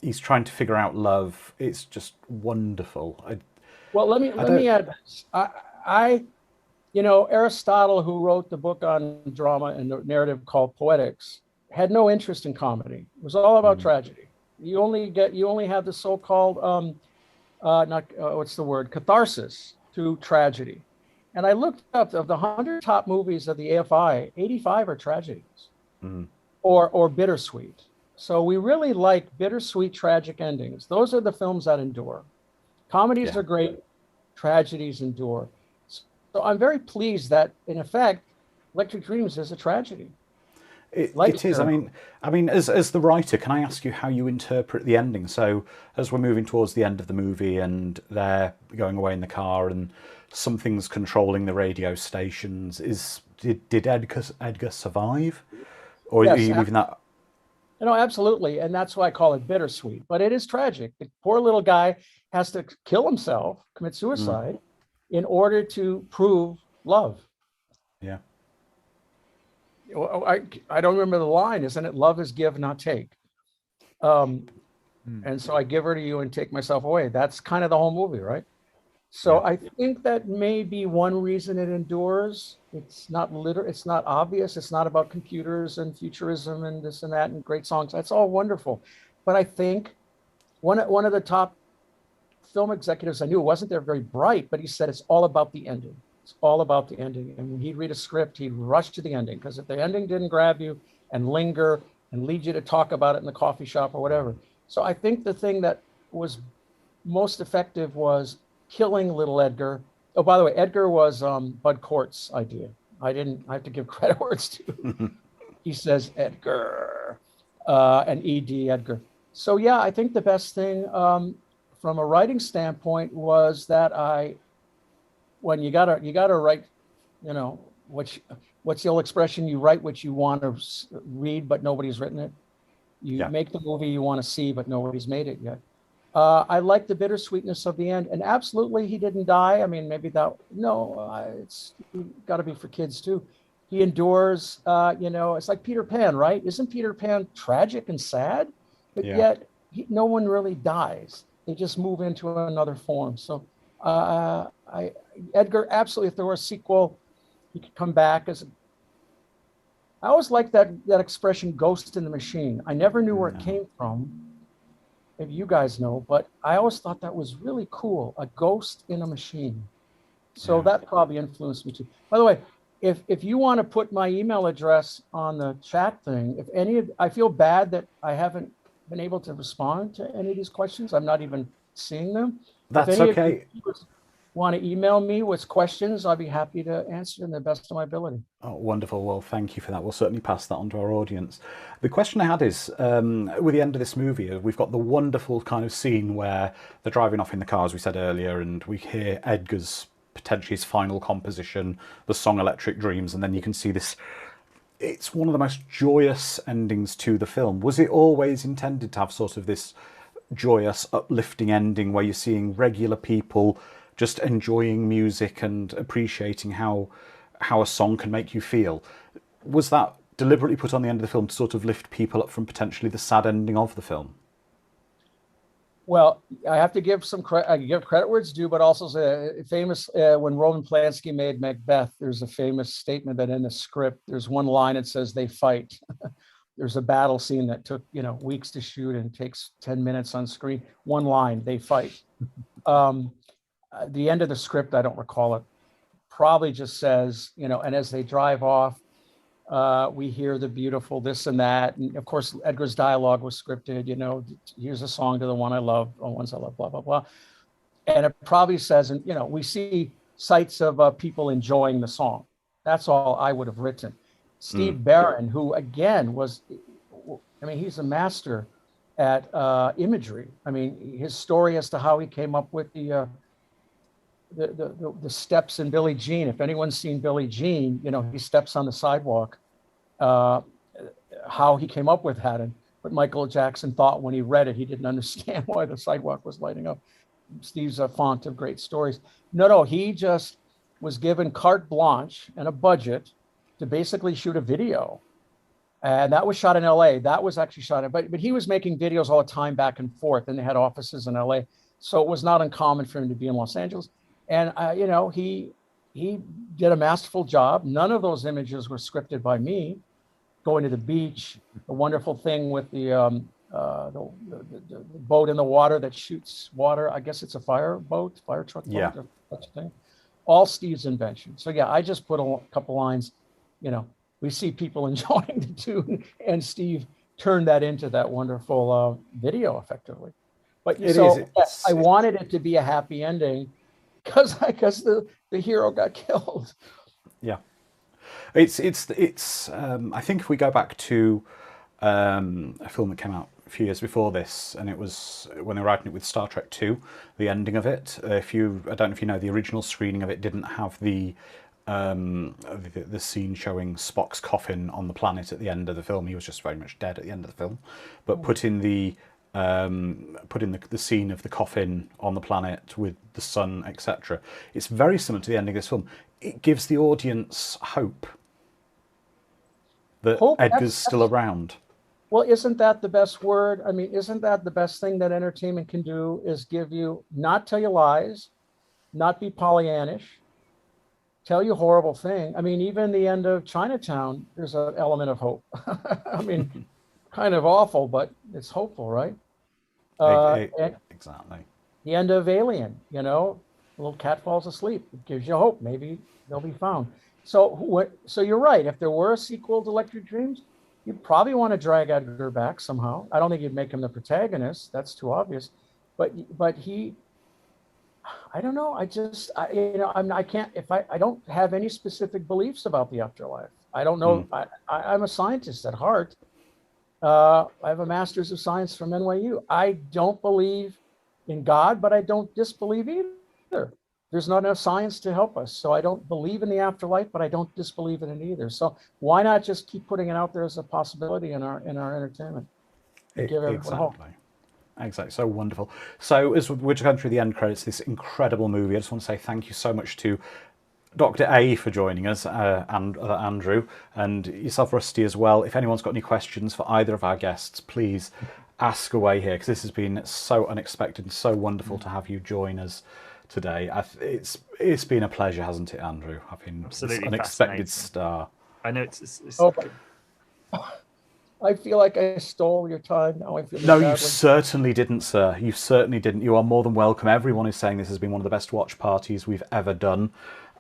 he's trying to figure out love. It's just wonderful. Let me add this. Aristotle, who wrote the book on drama and narrative called Poetics, had no interest in comedy. It was all about tragedy. You only have the so-called catharsis through tragedy. And I looked up, of the 100 top movies of the AFI, 85 are tragedies or bittersweet. So we really like bittersweet, tragic endings. Those are the films that endure. Comedies are great, tragedies endure. So I'm very pleased that, in effect, Electric Dreams is a tragedy. It is. I mean, as the writer, can I ask you how you interpret the ending? So, as we're moving towards the end of the movie, and they're going away in the car, and something's controlling the radio stations, did Edgar survive, or are you leaving that? No, absolutely, and that's why I call it bittersweet. But it is tragic. The poor little guy has to kill himself, commit suicide, in order to prove love. Yeah. I don't remember the line, isn't it? Love is give, not take. And so I give her to you and take myself away. That's kind of the whole movie, right? So I think that may be one reason it endures. It's not it's not obvious. It's not about computers and futurism and this and that and great songs. That's all wonderful. But I think one of the top film executives I knew, wasn't there very bright, but he said it's all about the ending. It's all about the ending. And when he'd read a script, he'd rush to the ending, because if the ending didn't grab you and linger and lead you to talk about it in the coffee shop or whatever. So I think the thing that was most effective was killing little Edgar. Oh, by the way, Edgar was Bud Cort's idea. I have to give credit where it's due. He says Edgar and ED Edgar. So yeah, I think the best thing from a writing standpoint was that when you gotta write, what's the old expression? You write what you want to read, but nobody's written it. You make the movie you want to see, but nobody's made it yet. I like the bittersweetness of the end, and absolutely he didn't die. I mean, maybe it's got to be for kids too. He endures. It's like Peter Pan, right? Isn't Peter Pan tragic and sad? But yet no one really dies. They just move into another form. So Edgar, absolutely, if there were a sequel, he could come back as I always like that expression, ghost in the machine. I never knew where it came from. Maybe you guys know, but I always thought that was really cool, a ghost in a machine. So that probably influenced me too. By the way, if you want to put my email address on the chat thing, I feel bad that I haven't been able to respond to any of these questions. I'm not even seeing them. That's okay. If you want to email me with questions, I'll be happy to answer them to the best of my ability. Oh, wonderful. Well, thank you for that. We'll certainly pass that on to our audience. The question I had is, with the end of this movie, we've got the wonderful kind of scene where they're driving off in the car, as we said earlier, and we hear Edgar's potentially his final composition, the song Electric Dreams, and then you can see this. It's one of the most joyous endings to the film. Was it always intended to have sort of this joyous, uplifting ending where you're seeing regular people just enjoying music and appreciating how a song can make you feel? Was that deliberately put on the end of the film to sort of lift people up from potentially the sad ending of the film? Well, I have to give some credit. I give credit where it's due, but also famous when Roman Polanski made Macbeth. There's a famous statement that in the script, there's one line that says they fight. There's a battle scene that took weeks to shoot and takes 10 minutes on screen. One line, they fight. the end of the script, I don't recall it, probably just says, you know, and as they drive off, we hear the beautiful this and that. And of course, Edgar's dialogue was scripted, you know, here's a song to the one I love, or ones I love, blah, blah, blah. And it probably says, and, you know, we see sights of people enjoying the song. That's all I would have written. Steve Barron, who again was, I mean, he's a master at imagery. I mean, his story as to how he came up with the steps in Billie Jean. If anyone's seen Billie Jean, you know, he steps on the sidewalk, how he came up with that. And what Michael Jackson thought when he read it, he didn't understand why the sidewalk was lighting up. Steve's a font of great stories. No, he just was given carte blanche and a budget to basically shoot a video. And that was shot in LA. That was actually shot in, but he was making videos all the time back and forth, and they had offices in LA. So it was not uncommon for him to be in Los Angeles. And, you know, he did a masterful job. None of those images were scripted by me. Going to the beach, the wonderful thing with the boat in the water that shoots water. I guess it's a fire truck boat, or such a thing. All Steve's invention. So yeah, I just put a couple lines, you know, we see people enjoying the tune, and Steve turned that into that wonderful video effectively. But I wanted it to be a happy ending because the hero got killed. Yeah. It's I think if we go back to a film that came out a few years before this, and it was when they were writing it with Star Trek 2, the ending of it, I don't know if you know, the original screening of it didn't have the scene showing Spock's coffin on the planet at the end of the film. He was just very much dead at the end of the film, but put in the scene of the coffin on the planet with the sun, etc. It's very similar to the ending of this film. It gives the audience hope that Edgar's still around. Well, isn't that the best word? I mean, isn't that the best thing that entertainment can do, is give you, not tell you lies, not be Pollyannish, tell you horrible thing. I mean, even the end of Chinatown, there's an element of hope. I mean, kind of awful, but it's hopeful, right? Exactly. The end of Alien, you know, a little cat falls asleep. It gives you hope. Maybe they'll be found. So you're right. If there were a sequel to Electric Dreams, you'd probably want to drag Edgar back somehow. I don't think you'd make him the protagonist. That's too obvious. But he, I don't know. I don't have any specific beliefs about the afterlife. I don't know. I'm a scientist at heart. I have a master's of science from NYU. I don't believe in God, but I don't disbelieve either. There's not enough science to help us. So I don't believe in the afterlife, but I don't disbelieve in it either. So why not just keep putting it out there as a possibility in our entertainment? Exactly. So wonderful. So as we're going through the end credits, this incredible movie, I just want to say thank you so much to Dr. A for joining us, and Andrew, and yourself, Rusty, as well. If anyone's got any questions for either of our guests, please ask away here, because this has been so unexpected and so wonderful to have you join us today. It's been a pleasure, hasn't it, Andrew? Having this unexpected star. I know it's I feel like I stole your time. Now I feel no, you certainly didn't, sir. You certainly didn't. You are more than welcome. Everyone is saying this has been one of the best watch parties we've ever done.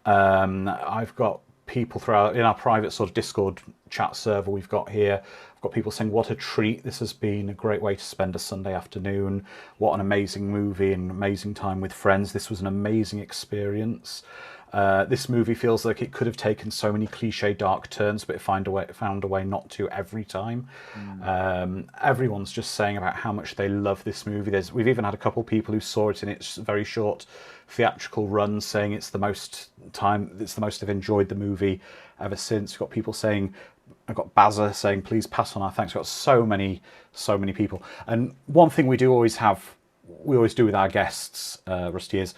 I've got people throughout in our private sort of Discord chat server we've got here. I've got people saying what a treat this has been, a great way to spend a Sunday afternoon. What an amazing movie and amazing time with friends. This was an amazing experience. This movie feels like it could have taken so many cliche dark turns, but it found a way not to every time. Everyone's just saying about how much they love this movie. We've even had a couple of people who saw it in its very short theatrical run saying it's the most they've enjoyed the movie ever since. We've got people saying, I've got Bazza saying, please pass on our thanks. We've got so many people. And one thing we always do with our guests, Rusty, is,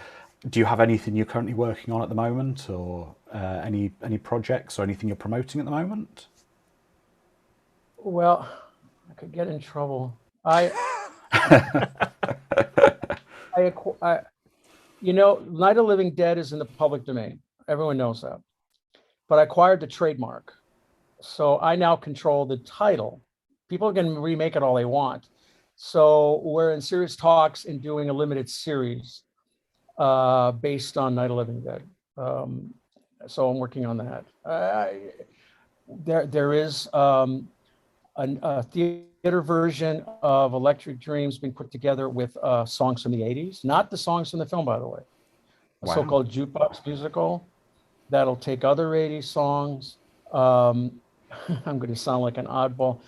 do you have anything you're currently working on at the moment, or any projects or anything you're promoting at the moment? Well, I could get in trouble. You know, Night of the Living Dead is in the public domain. Everyone knows that. But I acquired the trademark. So I now control the title. People can remake it all they want. So we're in serious talks in doing a limited series. based on Night of the Living Dead. So I'm working on that. There is a theater version of Electric Dreams being put together with songs from the 80s, not the songs from the film, by the way. A Wow. so-called jukebox musical that'll take other 80s songs. I'm going to sound like an oddball.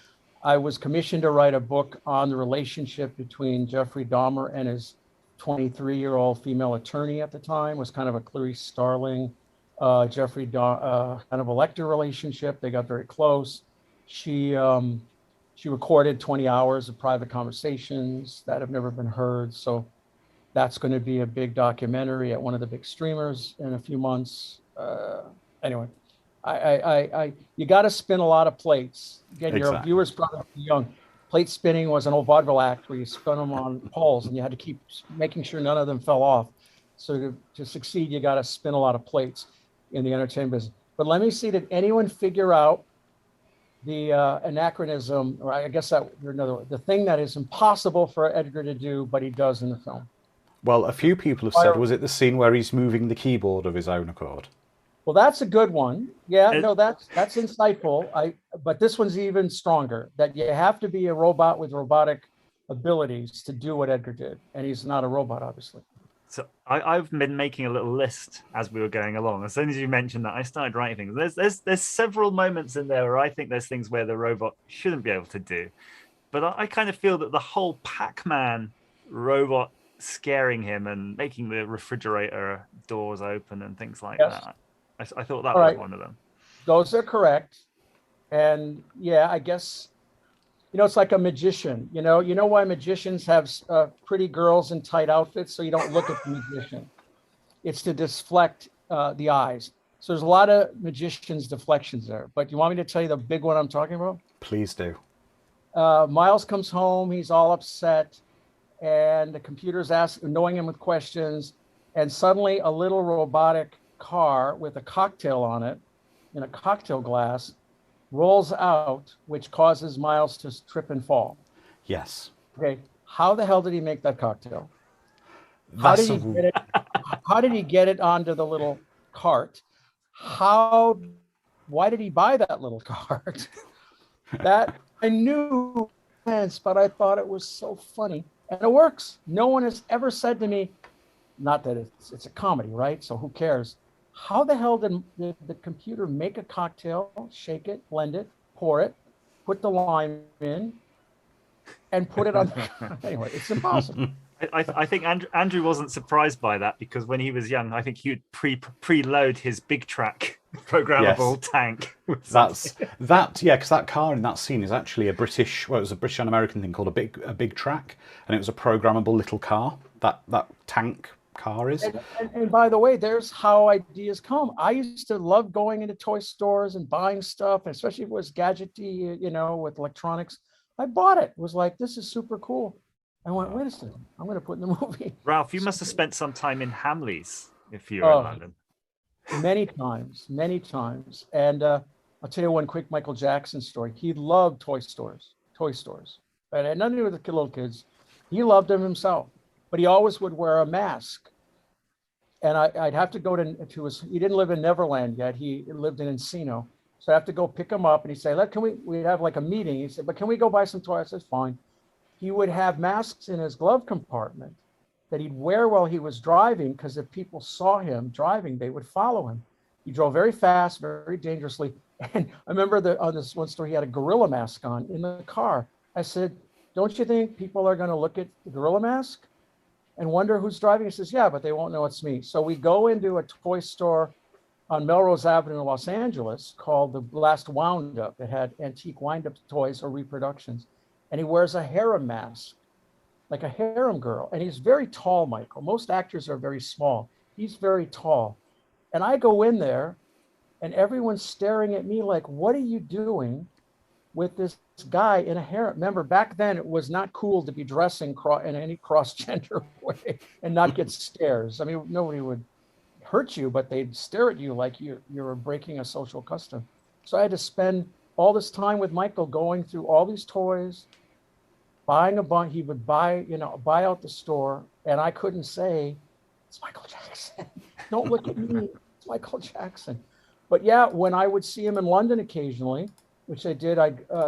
I was commissioned to write a book on the relationship between Jeffrey Dahmer and his 23-year-old female attorney at the time. It was kind of a Clarice Starling, Jeffrey kind of elector relationship. They got very close. She recorded 20 hours of private conversations that have never been heard. So that's going to be a big documentary at one of the big streamers in a few months. Anyway, you got to spin a lot of plates. Again, your Exactly. viewers probably young. Plate spinning was an old vaudeville act where you spun them on poles and you had to keep making sure none of them fell off. So to succeed, you got to spin a lot of plates in the entertainment business. But let me see, did anyone figure out the anachronism, or I guess that another word, the thing that is impossible for Edgar to do, but he does in the film? Well, a few people have said, was it the scene where he's moving the keyboard of his own accord? Well, that's a good one. Yeah, no, that's insightful. But this one's even stronger, that you have to be a robot with robotic abilities to do what Edgar did. And he's not a robot, obviously. So I've been making a little list as we were going along. As soon as you mentioned that, I started writing things. There's several moments in there where I think there's things where the robot shouldn't be able to do. But I kind of feel that the whole Pac-Man robot scaring him and making the refrigerator doors open and things like that. I thought that was one of them. Those are correct. And yeah, I guess, it's like a magician. You know why magicians have pretty girls in tight outfits so you don't look at the magician? It's to deflect the eyes. So there's a lot of magicians' deflections there. But you want me to tell you the big one I'm talking about? Please do. Miles comes home. He's all upset. And the computer's annoying him with questions. And suddenly a little robotic car with a cocktail on it in a cocktail glass rolls out, which causes Miles to trip and fall. Yes. Okay. How the hell did he make that cocktail? How did he get it onto the little cart? Why did he buy that little cart? That I knew, but I thought it was so funny. And it works. No one has ever said to me, not that it's a comedy, right? So who cares? How the hell did the computer make a cocktail, shake it, blend it, pour it, put the lime in, and put it on? Anyway, it's impossible. I think Andrew wasn't surprised by that because when he was young, I think he would preload his big track programmable tank. Because that car in that scene is actually it was a British and American thing called a big track, and it was a programmable little car. That tank car is. And by the way, there's how ideas come. I used to love going into toy stores and buying stuff, especially if it was gadgety, with electronics. I bought it. It was like, this is super cool. I went, wait a second, I'm going to put in the movie. Ralph, you must have spent some time in Hamleys if you were in London. Many times. And I'll tell you one quick Michael Jackson story. He loved toy stores. But it had nothing to do with the little kids. He loved them himself, but he always would wear a mask. And I'd have to go to his, he didn't live in Neverland yet. He lived in Encino. So I have to go pick him up and he'd say, we'd have like a meeting. He said, but can we go buy some toys? I said, fine. He would have masks in his glove compartment that he'd wear while he was driving, because if people saw him driving, they would follow him. He drove very fast, very dangerously. And I remember on this one story, he had a gorilla mask on in the car. I said, don't you think people are going to look at the gorilla mask and wonder who's driving? He says, yeah, but they won't know it's me. So we go into a toy store on Melrose Avenue in Los Angeles called The Last Wound Up. It had antique wind-up toys or reproductions. And he wears a harem mask, like a harem girl. And he's very tall, Michael. Most actors are very small. He's very tall. And I go in there and everyone's staring at me like, what are you doing with this guy in a harem? Remember, back then it was not cool to be dressing in any cross-gender way and not get stares. I mean, nobody would hurt you, but they'd stare at you like you were breaking a social custom. So I had to spend all this time with Michael going through all these toys, buying a bunch. He would buy out the store, and I couldn't say, it's Michael Jackson. Don't look at me. It's Michael Jackson. But yeah, when I would see him in London occasionally, which I did,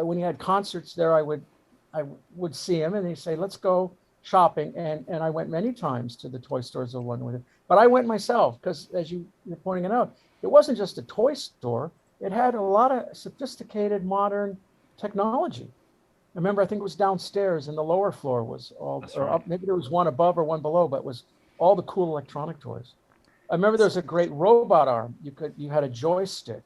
when he had concerts there, I would see him, and they'd say, let's go shopping. And I went many times to the toy stores of London with him. But I went myself because, as you're pointing it out, it wasn't just a toy store. It had a lot of sophisticated modern technology. I remember, I think it was downstairs, and the lower floor was all, That's or right. up, maybe there was one above or one below, but it was all the cool electronic toys. I remember there was a great robot arm. You had a joystick.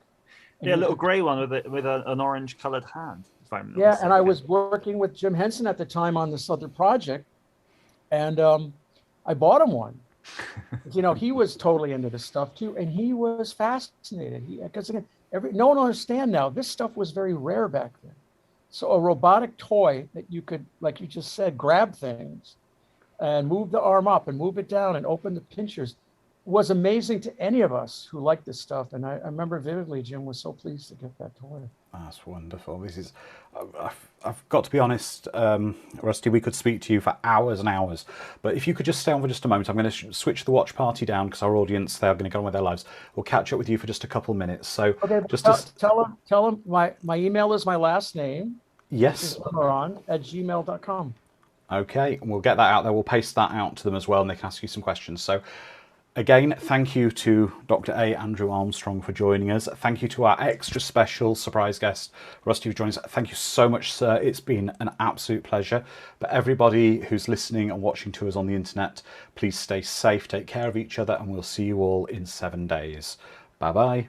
Yeah, a you little could- grey one with an orange coloured hand. If I'm not Yeah, and mistaken. I was working with Jim Henson at the time on this other project, and I bought him one. You know, he was totally into this stuff too, and he was fascinated. Because again, no one understand now. This stuff was very rare back then. So a robotic toy that you could, like you just said, grab things and move the arm up and move it down and open the pinchers was amazing to any of us who liked this stuff. And I remember vividly, Jim was so pleased to get that toy. That's wonderful. This is, I've got to be honest, Rusty, we could speak to you for hours and hours, but if you could just stay on for just a moment, I'm going to switch the watch party down because our audience, they're going to go on with their lives. We'll catch up with you for just a couple minutes. So Okay, just tell them my email is my last name. yes. @gmail.com. Okay, and we'll get that out there. We'll paste that out to them as well, and they can ask you some questions. So again, thank you to Dr. A. Andrew Armstrong for joining us. Thank you to our extra special surprise guest, Rusty, for joining us. Thank you so much, sir. It's been an absolute pleasure. But everybody who's listening and watching to us on the internet, please stay safe, take care of each other, and we'll see you all in 7 days. Bye-bye.